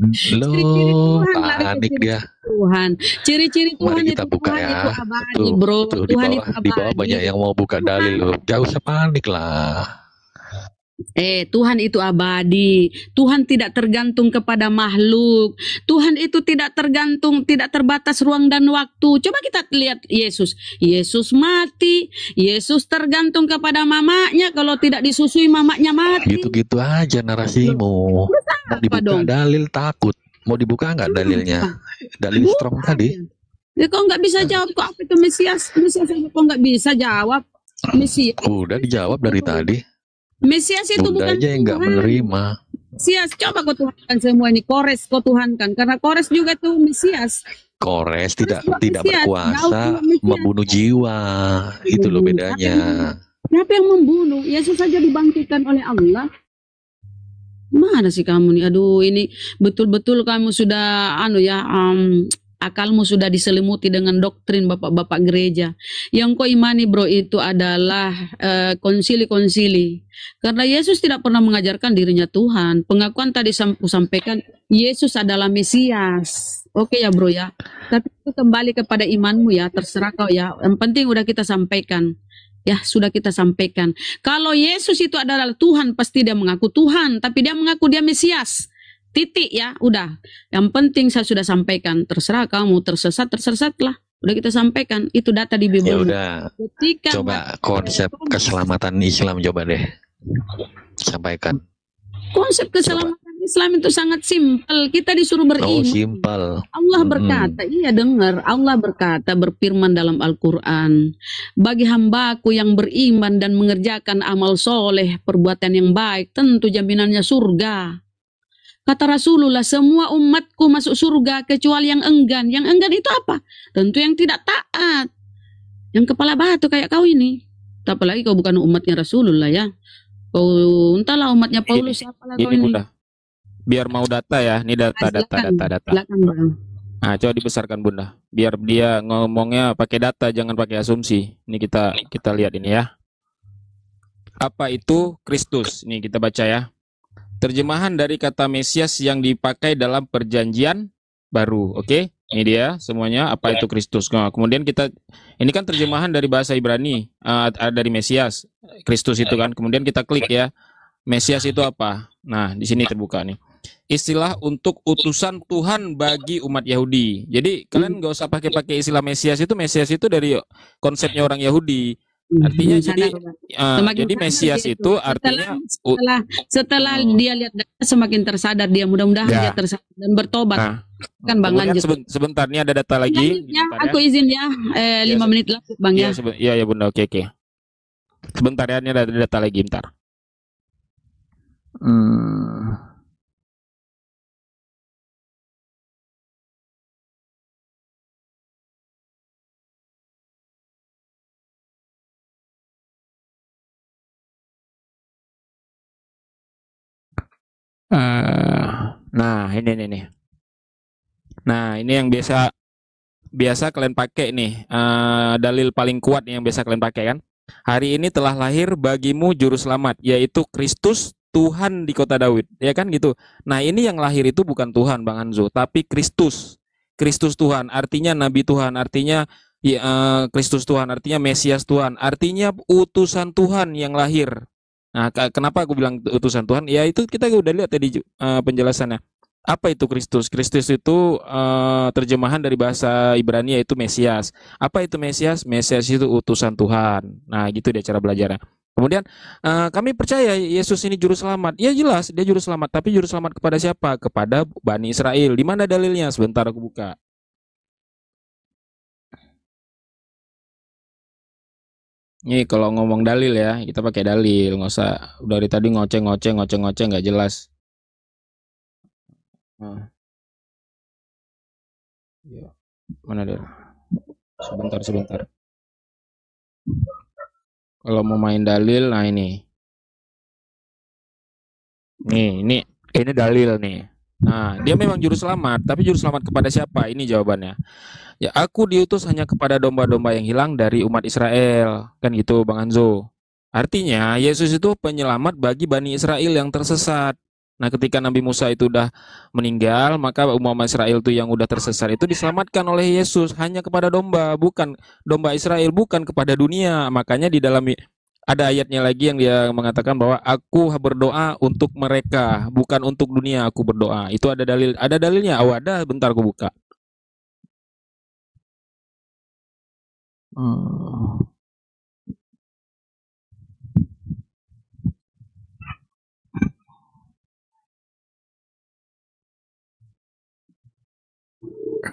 Ciri-ciri Loh, Tuhan, lari ke panik ciri dia. Tuhan. Ciri-ciri Tuhan Mari kita itu buka Tuhan ya. itu abadi, Tuh, bro. tuh Tuhan itu di bawah abadi. banyak yang mau buka dalil loh. Gak usah panik lah. Tuhan itu abadi. Tuhan tidak tergantung kepada makhluk. Tuhan itu tidak tergantung, tidak terbatas ruang dan waktu. Coba kita lihat Yesus. Yesus mati. Yesus tergantung kepada mamanya. Kalau tidak disusui mamanya mati. Gitu-gitu aja narasimu. Mau dibuka dong? dalil takut. Mau dibuka nggak dalilnya? Dalil strong tadi. Ya, kok nggak bisa jawab kok apa itu Mesias? Mesias aja kok nggak bisa jawab. Mesias. Udah dijawab dari tadi. Mesias itu Bunda bukan aja yang nggak Tuhan. menerima. Mesias, coba kau tuhankan semua ini. Kores kau tuhankan. Karena Kores juga tuh Mesias. Kores tidak juga tidak Mesias. Jauh berkuasa juga Mesias. membunuh jiwa. Itu loh bedanya. Siapa yang membunuh? Yesus saja dibangkitkan oleh Allah. Mana sih kamu nih? Aduh, ini betul-betul kamu sudah akalmu sudah diselimuti dengan doktrin bapak-bapak gereja. Yang kau imani, bro, itu adalah konsili-konsili. Karena Yesus tidak pernah mengajarkan dirinya Tuhan. Pengakuan tadi sampaikan Yesus adalah Mesias. Oke ya, bro ya. Tapi itu kembali kepada imanmu ya, terserah kau ya. Yang penting udah kita sampaikan. Ya, sudah kita sampaikan. Kalau Yesus itu adalah Tuhan, pasti dia mengaku Tuhan, tapi dia mengaku dia Mesias. Titik ya, udah. Yang penting saya sudah sampaikan. Terserah kamu tersesatlah. Udah kita sampaikan. Itu data di Bible. Ya udah. Ketika Coba konsep keselamatan Islam coba deh. Sampaikan. konsep keselamatan Islam itu sangat simpel. Kita disuruh Oh, beriman. simpel. Allah berkata, iya dengar, Allah berkata berfirman dalam Al-Quran, bagi hambaku yang beriman dan mengerjakan amal soleh, perbuatan yang baik, tentu jaminannya surga. Kata Rasulullah, semua umatku masuk surga kecuali yang enggan. Yang enggan itu apa? Tentu yang tidak taat. Yang kepala batu kayak kau ini. Apalagi kau bukan umatnya Rasulullah ya. Kau entahlah umatnya Paulus siapalah kau Ini ini. Bunda. Biar mau data ya, ini data. Silakan, Bang. Nah, coba dibesarkan Bunda. Biar dia ngomongnya pakai data, jangan pakai asumsi. Ini kita lihat ini ya. Apa itu Kristus? Ini kita baca ya. Terjemahan dari kata Mesias yang dipakai dalam perjanjian baru. Oke? Ini dia semuanya apa itu Kristus. Nah, kemudian ini kan terjemahan dari bahasa Ibrani dari Mesias. Kristus itu kan. Kemudian kita klik ya. Mesias itu apa? Nah, di sini terbuka nih. Istilah untuk utusan Tuhan bagi umat Yahudi. Jadi kalian nggak usah pakai istilah Mesias itu dari konsepnya orang Yahudi. Artinya jadi Mesias itu artinya setelah dia lihat semakin tersadar dia, mudah-mudahan dia tersadar dan bertobat. Kan Bang lanjut. Sebentar, ini ada data lagi. Ya, aku izin ya 5 menit lagi Bang ya. Iya Bunda, oke. Sebentar ya, ini ada data lagi, bentar. Nah, ini. Nah, ini yang biasa kalian pakai nih, dalil paling kuat yang biasa kalian pakai kan. Hari ini telah lahir bagimu juru selamat, yaitu Kristus Tuhan di kota Daud, ya kan gitu. Nah, ini yang lahir itu bukan Tuhan Bang Anzo, tapi Kristus. Kristus Tuhan, artinya Nabi Tuhan, artinya Kristus Tuhan, artinya Mesias Tuhan, artinya utusan Tuhan yang lahir. Nah, kenapa aku bilang utusan Tuhan? Ya itu kita udah lihat tadi penjelasannya. Apa itu Kristus? Kristus itu terjemahan dari bahasa Ibrani yaitu Mesias. Apa itu Mesias? Mesias itu utusan Tuhan. Nah, gitu dia cara belajarnya. Kemudian kami percaya Yesus ini juru selamat. Ya jelas dia juru selamat, tapi juru selamat kepada siapa? Kepada Bani Israel. Di mana dalilnya? Sebentar aku buka. Ini kalau ngomong dalil ya, kita pakai dalil, nggak usah dari tadi ngoceh nggak jelas. Ya, mana dia? Sebentar. Kalau mau main dalil, nah ini dalil nih. Nah, dia memang juru selamat, tapi juru selamat kepada siapa? Ini jawabannya. Ya, aku diutus hanya kepada domba-domba yang hilang dari umat Israel. Kan gitu Bang Anzo. Artinya Yesus itu penyelamat bagi Bani Israel yang tersesat. Nah, ketika Nabi Musa itu udah meninggal, maka umat Israel itu yang udah tersesat itu diselamatkan oleh Yesus hanya kepada domba Israel, bukan kepada dunia. Makanya di dalam ada ayatnya lagi yang dia mengatakan bahwa aku berdoa untuk mereka, bukan untuk dunia aku berdoa. Itu ada dalilnya. Ada, bentar aku buka.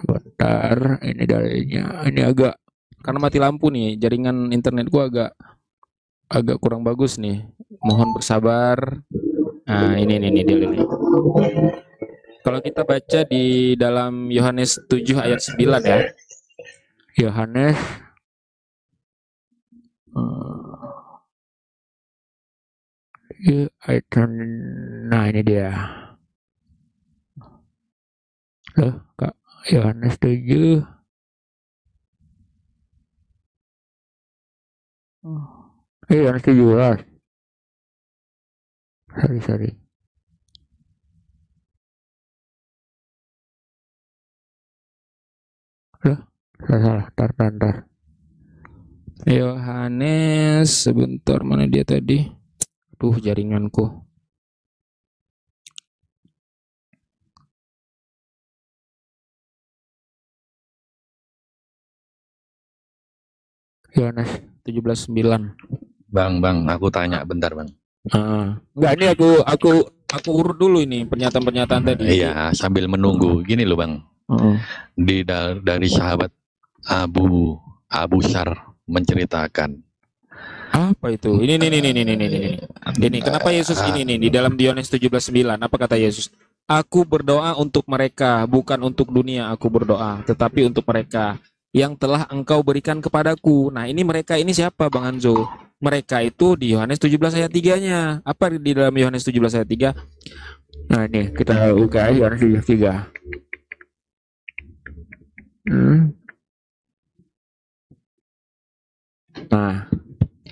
Bentar, ini dalilnya. Ini agak karena mati lampu nih, jaringan internet gua agak kurang bagus nih. Mohon bersabar. Nah, ini dalilnya. Kalau kita baca di dalam Yohanes 7 ayat 9 ya. Yohanes nah ini dia. Loh, Kak, Yohanes 7. Yohanes 17. Sorry. Loh, salah. Tar. Yohanes, sebentar, mana dia tadi? Jaringanku. Yohanes 17:9. Bang, aku tanya bentar, Bang. Enggak, ini aku urut dulu ini pernyataan tadi. Iya, sambil menunggu. Gini loh, Bang. Dari sahabat Abu Syar menceritakan. Apa itu? Ini. Ini kenapa Yesus ini di dalam Yohanes 17:9 apa kata Yesus? Aku berdoa untuk mereka, bukan untuk dunia aku berdoa, tetapi untuk mereka yang telah engkau berikan kepadaku. Nah, ini mereka ini siapa Bang Anzo? Mereka itu di Yohanes 17 ayat 3-nya. Apa di dalam Yohanes 17 ayat 3? Nah, ini kita buka Yohanes 17 ayat 3. Nah,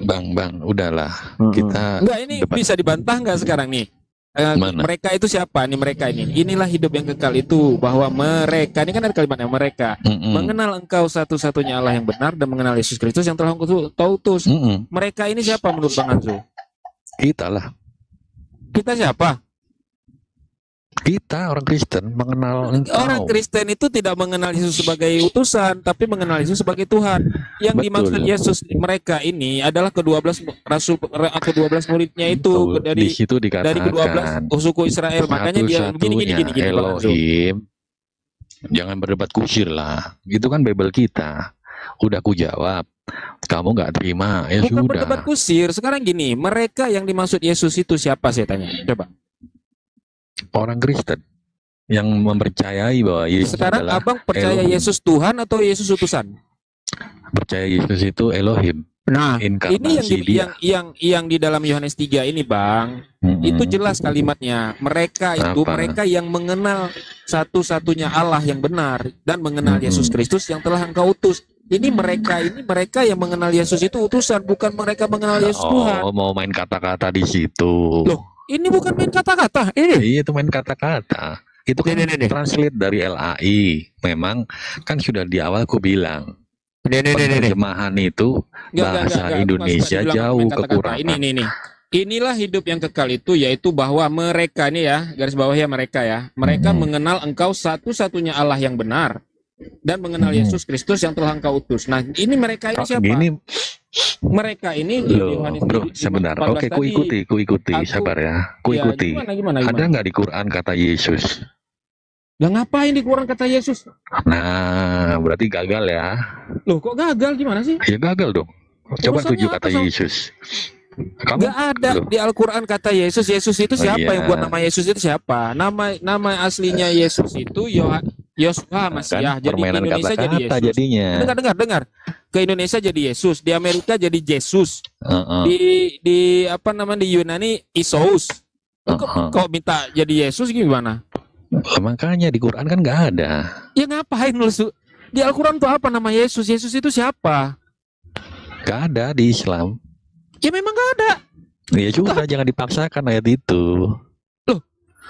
Bang, udahlah. Kita enggak, ini debat. Bisa dibantah nggak sekarang nih? Mereka itu siapa? Ini mereka ini. Inilah hidup yang kekal itu, bahwa mereka ini kan ada kalimatnya mereka mengenal Engkau satu-satunya Allah yang benar dan mengenal Yesus Kristus yang telah Engkau utus. Mereka ini siapa menurut Bang Hanzo? Kita lah. Kita siapa? Kita orang Kristen mengenal Engkau. Orang Kristen itu tidak mengenal Yesus sebagai utusan, tapi mengenal Yesus sebagai Tuhan. Yang dimaksud Yesus mereka ini adalah ke-12 rasul, ke-12 muridnya itu di situ dikatakan dari ke-12 suku Israel. Makanya dia gini Elohim. Jangan berdebat kusir lah. Itu kan Bible kita. Udah aku jawab. Kamu nggak terima, ya bukan sudah. Berdebat kusir. Sekarang gini, mereka yang dimaksud Yesus itu siapa, saya tanya? Coba. Orang Kristen yang mempercayai bahwa Yesus sekarang adalah Abang percaya Elohim. Yesus Tuhan atau Yesus utusan? Percaya Yesus itu Elohim. Nah, ini yang di dalam Yohanes 3 ini, Bang. Itu jelas kalimatnya. Mereka itu mereka yang mengenal satu-satunya Allah yang benar dan mengenal Yesus Kristus yang telah Engkau utus. Ini mereka yang mengenal Yesus itu utusan, bukan mereka mengenal Yesus Tuhan. Oh, mau main kata-kata di situ. Loh, ini bukan main kata-kata. Iya, itu main kata-kata. Itu kan translate dari LAI. Memang kan sudah di awal aku bilang. Penerjemahan itu bahasa Indonesia jauh kekurangan. Ini. Inilah hidup yang kekal itu, yaitu bahwa mereka ini ya, garis bawah ya mereka ya. Mereka mengenal Engkau satu-satunya Allah yang benar dan mengenal Yesus Kristus yang telah Engkau utus. Nah, ini mereka ini siapa? Mereka ini bro, sebentar. Oke, ku ikuti, sabar ya. Ku ikuti. Gimana? Ada nggak di Quran kata Yesus? Lah ngapain di Quran kata Yesus? Nah, berarti gagal ya. Loh, kok gagal? Gimana sih? Ya gagal dong. Coba tuju kata Yesus. Nggak ada di Al-Quran kata Yesus. Yesus itu siapa? Yang buat nama Yesus itu siapa? Nama aslinya Yesus itu Yosua Masiah. Jadi di Indonesia jadi Yesus. Jadinya. Dengar. Ke Indonesia jadi Yesus, di Amerika jadi Jesus. Di apa namanya di Yunani Isus. Kok minta jadi Yesus gimana? Makanya di Quran kan nggak ada. Ya ngapain lu? Di Al-Quran tuh apa nama Yesus? Yesus itu siapa? Nggak ada di Islam. Ya memang nggak ada. Ya sudah, jangan dipaksakan ayat itu. Loh,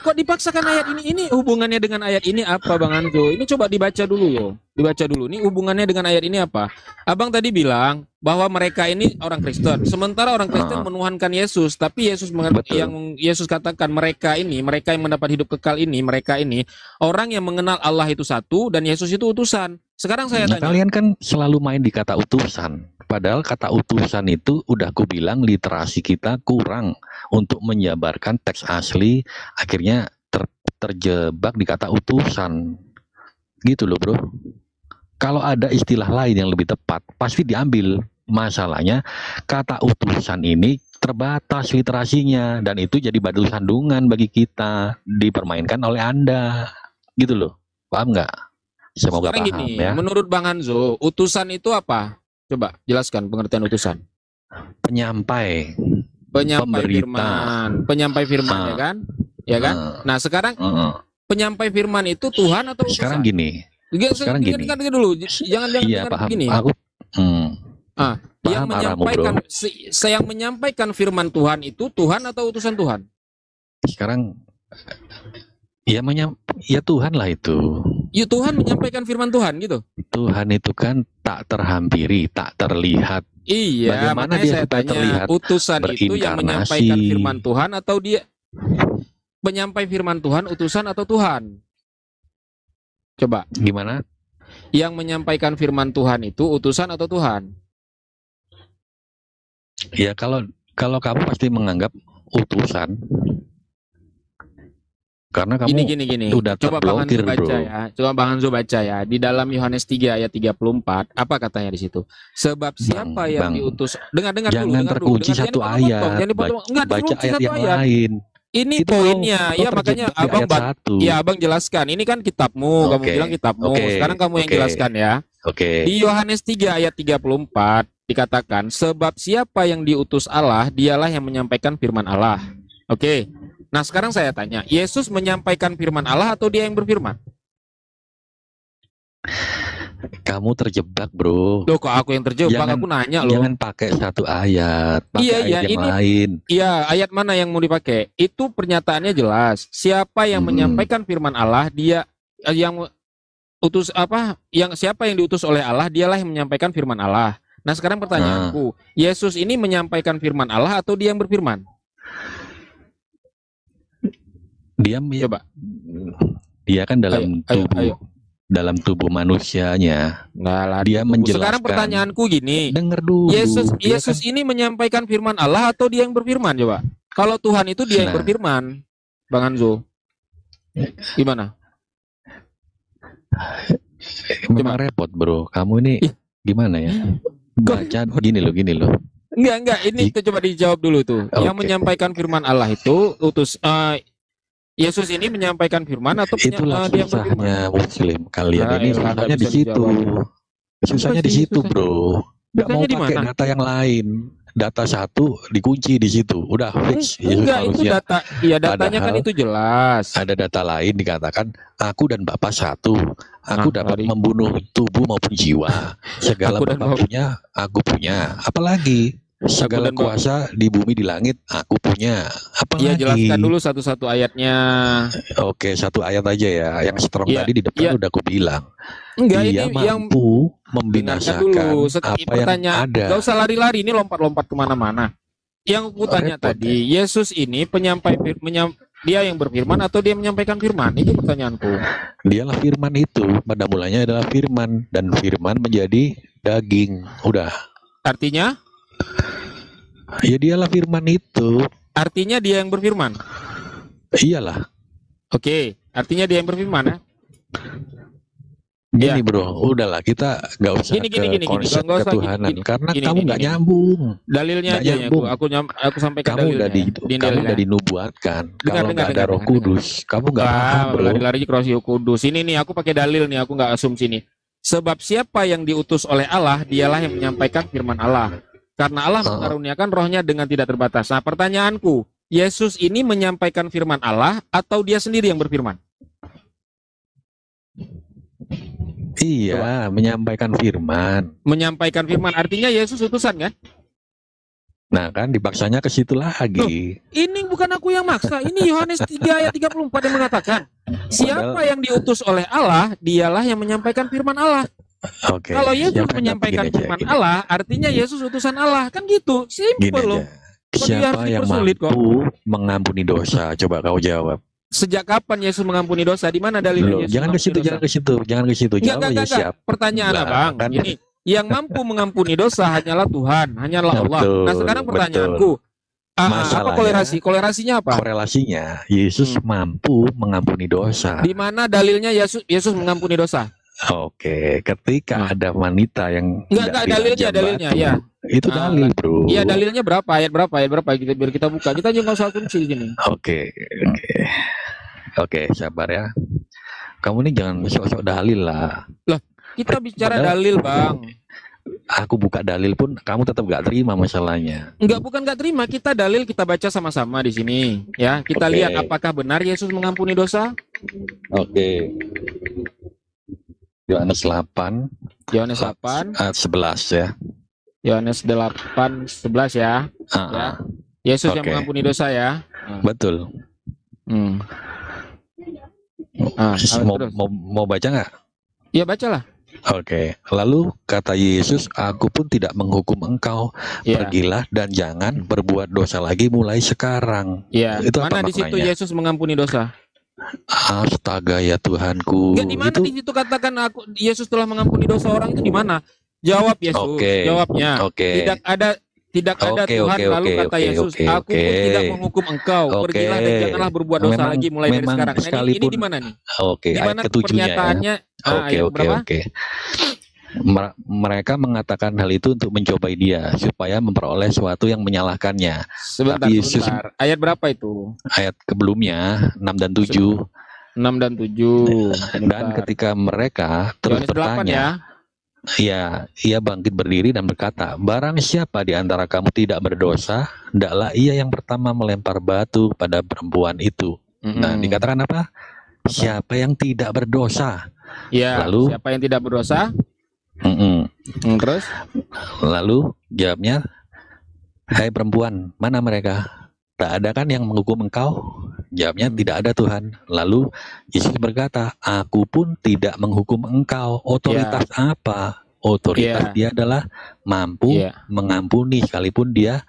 kok dipaksakan ayat ini? Ini hubungannya dengan ayat ini apa, Bang Anjo? Ini coba dibaca dulu yo. Dibaca dulu. Ini hubungannya dengan ayat ini apa? Abang tadi bilang bahwa mereka ini orang Kristen. Sementara orang Kristen menuhankan Yesus, tapi Yesus yang Yesus katakan mereka yang mendapat hidup kekal ini, mereka ini orang yang mengenal Allah itu satu dan Yesus itu utusan. Sekarang saya tanya. Kalian kan selalu main di kata utusan. Padahal kata utusan itu udah aku bilang literasi kita kurang untuk menjabarkan teks asli, akhirnya terjebak di kata utusan. Gitu loh, bro. Kalau ada istilah lain yang lebih tepat, pasti diambil. Masalahnya kata utusan ini terbatas literasinya dan itu jadi batu sandungan bagi kita, dipermainkan oleh Anda. Gitu loh. Paham nggak? Semoga paham gini, ya. Menurut Bang Hanzo, utusan itu apa? Coba jelaskan pengertian utusan. Penyampai firman. Penyampai firman ya kan? Ya kan? Nah, sekarang penyampai firman itu Tuhan atau utusan? Sekarang gini. Dengar dulu. Jangan iya, paham. Gini. Yang menyampaikan firman Tuhan itu Tuhan atau utusan Tuhan? Sekarang ya Tuhan lah itu. Ya Tuhan menyampaikan firman Tuhan gitu. Tuhan itu kan tak terhampiri, tak terlihat. Iya, bagaimana dia saya tanya, terlihat? Utusan itu yang menyampaikan firman Tuhan atau dia penyampai firman Tuhan, utusan atau Tuhan? Coba. Gimana? Yang menyampaikan firman Tuhan itu utusan atau Tuhan? Ya kalau kamu pasti menganggap utusan. Karena kamu gini. udah coba Bang Hanzo baca bro. ya. Coba Bang Hanzo baca ya. Di dalam Yohanes 3 ayat 34, apa katanya di situ? Sebab siapa yang diutus? Dengar jangan dulu. terkunci satu ayat. Baca ayat yang lain. Ini itu poinnya. Ya makanya Abang jelaskan. Ini kan kitabmu, kamu bilang kitabmu. Sekarang kamu yang jelaskan ya. Di Yohanes 3 ayat 34 dikatakan, sebab siapa yang diutus Allah, dialah yang menyampaikan firman Allah. Nah sekarang saya tanya, Yesus menyampaikan firman Allah atau dia yang berfirman? Kamu terjebak, bro. Loh, kok aku yang terjebak? Jangan- Aku nanya loh. Jangan pakai satu ayat, pakai Iya, ayat iya, yang ini- lain. Iya, ayat mana yang mau dipakai? Itu pernyataannya jelas. Siapa yang menyampaikan firman Allah, dia yang utus apa? Yang siapa yang diutus oleh Allah, dialah yang menyampaikan firman Allah. Nah, sekarang pertanyaanku, Yesus ini menyampaikan firman Allah atau dia yang berfirman? Coba. Dia kan dalam tubuh, dalam tubuh manusianya. Nggak lah, Dia tunggu. menjelaskan. Sekarang pertanyaanku gini. Dengar dulu. Yesus ini menyampaikan firman Allah atau dia yang berfirman, coba? Kalau Tuhan itu dia yang Nah. berfirman, Bang Hanzo. Gimana? Memang repot, bro. Kamu ini gimana ya? Baca gini loh. Enggak, ini itu coba dijawab dulu tuh. Yang menyampaikan firman Allah itu Yesus ini menyampaikan firman atau Itulah dia yang berfirman? susahnya Muslim kalian Nah, ini elah, susahnya nggak di bisa situ. dijawab. Susahnya Apa di sih situ, susahnya? bro. Nggak mau Susahnya di pakai mana? data yang lain. Data satu dikunci di situ. Udah fix. Enggak, itu harusnya. data. Iya, datanya kan Padahal itu jelas. Ada data lain dikatakan aku dan Bapak satu. Aku Nah, dapat mari. membunuh tubuh maupun jiwa. Segala Aku dan Bapak punya, aku punya. Apalagi segala dan Bapak. kuasa di bumi di langit aku punya. Iya, Apalagi? jelaskan dulu satu-satu ayatnya. Oke, satu ayat aja ya. Yang strong Iya, tadi di depan iya. udah aku bilang. Enggak, Dia ini yang mampu dengarkan membinasakan dulu. apa yang Pertanyaan, ada. gak usah lari-lari. Ini lompat-lompat kemana-mana. Yang aku tanya Repot, tadi, Yesus ini dia yang berfirman atau dia menyampaikan firman? Itu pertanyaanku. Dialah firman itu. Pada mulanya adalah firman. Dan firman menjadi daging. Udah. Artinya? Ya dialah firman itu. Artinya dia yang berfirman. Iyalah. Oke, artinya dia yang berfirman ya. Gini bro, udahlah kita nggak usah Gini, ke konsep nggak usah ketuhanan gini, karena gini, kamu gini, nggak gini. nyambung. Dalilnya Nggak aja ya, nyambung. aku sampaikan Kamu udah dalilnya. kamu udah dinubuatkan. Dengar, Kalau dengar, nggak ada dengar, Roh dengar, Kudus, kamu nggak paham bro. lari-lari ke Roh Kudus. Ini nih aku pakai dalil nih, aku nggak asumsi nih. Sebab siapa yang diutus oleh Allah, dialah yang menyampaikan firman Allah. Karena Allah mengaruniakan rohnya dengan tidak terbatas. Nah, pertanyaanku, Yesus ini menyampaikan firman Allah atau dia sendiri yang berfirman? Iya, menyampaikan firman. Menyampaikan firman artinya Yesus utusan kan? Nah kan dipaksanya ke situ lagi. Ini bukan aku yang maksa. Ini Yohanes 3 ayat 34 yang mengatakan, siapa yang diutus oleh Allah, dialah yang menyampaikan firman Allah. Oke. Kalau Yesus siapa yang menyampaikan gini aja, firman gini. Allah, artinya Yesus utusan Allah. Kan gitu, Gini simple aja. loh. Kok dia Siapa harus yang dipersulit kok? mampu mengampuni dosa? Coba kau jawab. Sejak kapan Yesus mengampuni dosa? Di mana dalilnya Loh, Yesus jangan ke mengampuni situ, dosa? jangan ke situ, jangan ke situ. Jawab aja siap. Pertanyaan Lah, abang, kan. ini yang mampu mengampuni dosa hanyalah Tuhan, hanyalah Allah. Betul, Nah sekarang pertanyaanku, apa Masalahnya, kolerasinya apa? korelasinya Yesus mampu mengampuni dosa. Di mana dalilnya Yesus mengampuni dosa? Oke, ketika ada wanita yang Enggak dalilnya, ya. Itu dalil, bro. Iya, dalilnya berapa? Ayat berapa? Kita biar kita buka. Kita juga nggak usah asumsi di sini. Oke, sabar ya. Kamu ini jangan sok-sok dalil lah. Lah, kita bicara Padahal- dalil, Bang. Aku buka dalil pun kamu tetap gak terima masalahnya. Bukan nggak terima. Kita dalil kita baca sama-sama di sini, ya. Kita Oke. lihat apakah benar Yesus mengampuni dosa? Oke. Yohanes 8 Yohanes 8 ayat 11 ya. Yohanes 8:11 ya. Ya. Yesus yang Oke. mengampuni dosa ya. Betul. Mau baca nggak? Ya bacalah. Oke, lalu kata Yesus, aku pun tidak menghukum engkau. Ya. Pergilah dan jangan berbuat dosa lagi mulai sekarang. Ya. Itu Mana apa di situ maknanya? Yesus mengampuni dosa? Astaga ya Tuhanku. Enggak, di mana di situ katakan Yesus telah mengampuni dosa orang itu di mana? Jawab Yesus. Oke. Jawabnya. Oke. Tidak ada Oke, Tuhan. oke, Lalu oke, kata oke, Yesus, oke, aku pun oke. tidak menghukum engkau. Oke. Pergilah dan janganlah berbuat dosa Memang- lagi mulai dari memang sekarang. Nah, ini sekalipun- di mana nih? Oke, Di ayat mana ketujuhnya ya. pernyataannya? Ayat berapa? Oke. Mereka mengatakan hal itu untuk mencobai dia supaya memperoleh sesuatu yang menyalahkannya. Sebentar, Tapi Yesus, sebentar. Ayat berapa itu? ayat sebelumnya 6 dan 7. 6 dan 7. Dan ketika mereka terus Yohanes 8 ya. bertanya, ia bangkit berdiri dan berkata, barang siapa di antara kamu tidak berdosa, hendaklah ia yang pertama melempar batu pada perempuan itu. Nah, dikatakan apa? Siapa yang tidak berdosa? Ya, Lalu siapa yang tidak berdosa? Terus? Lalu jawabnya, hai perempuan, mana mereka? Tak ada kan yang menghukum engkau? Jawabnya, tidak ada Tuhan. Lalu Yesus berkata, aku pun tidak menghukum engkau. Otoritas apa? Otoritas dia adalah mampu mengampuni, sekalipun dia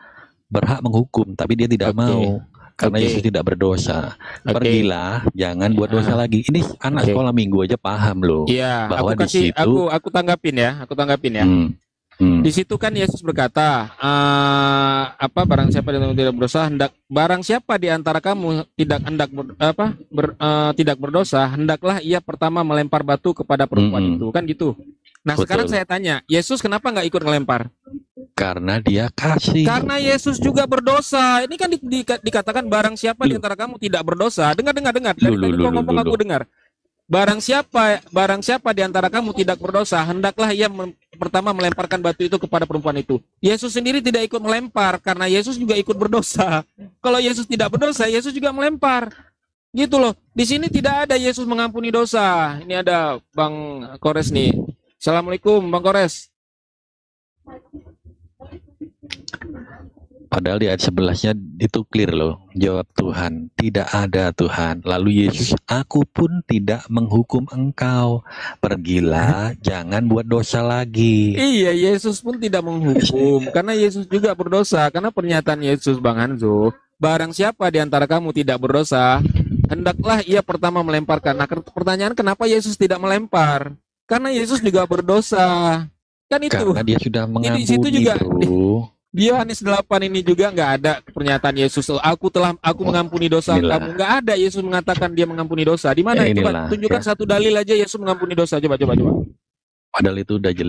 berhak menghukum, tapi dia tidak mau. Karena Yesus tidak berdosa. Pergilah, jangan buat dosa lagi. Ini anak sekolah minggu aja paham loh. Iya, bahwa aku kasih, di situ, aku tanggapin ya. Di situ kan Yesus berkata, barang siapa yang tidak berdosa barang siapa di antara kamu tidak berdosa, hendaklah ia pertama melempar batu kepada perempuan itu, kan gitu. Nah, sekarang saya tanya, Yesus kenapa nggak ikut ngelempar? Karena dia kasih. Karena Yesus juga berdosa. Ini kan dikatakan barang siapa di antara kamu tidak berdosa. Dengar. Dari tadi kau ngomong aku dengar. Barang siapa di antara kamu tidak berdosa, hendaklah ia pertama melemparkan batu itu kepada perempuan itu. Yesus sendiri tidak ikut melempar karena Yesus juga ikut berdosa. Kalau Yesus tidak berdosa, Yesus juga melempar. Gitu loh. Di sini tidak ada Yesus mengampuni dosa. Ini ada Bang Kores nih. Assalamualaikum Bang Kores. Padahal di ayat 11-nya itu clear loh. Jawab Tuhan, tidak ada Tuhan. Lalu Yesus, aku pun tidak menghukum engkau. Pergilah, jangan buat dosa lagi. Iya, Yesus pun tidak menghukum. Karena Yesus juga berdosa. Karena pernyataan Yesus, Bang Hanzo, barang siapa di antara kamu tidak berdosa, hendaklah ia pertama melemparkan. Nah, pertanyaan kenapa Yesus tidak melempar? Karena Yesus juga berdosa. Kan itu. Karena dia sudah mengampuni, di situ juga, bro. Di Yohanes 8 ini juga nggak ada pernyataan Yesus, aku mengampuni dosa kamu. Nggak ada Yesus mengatakan dia mengampuni dosa. Di mana? Coba tunjukkan satu dalil aja Yesus mengampuni dosa. Coba. Padahal itu udah jelas.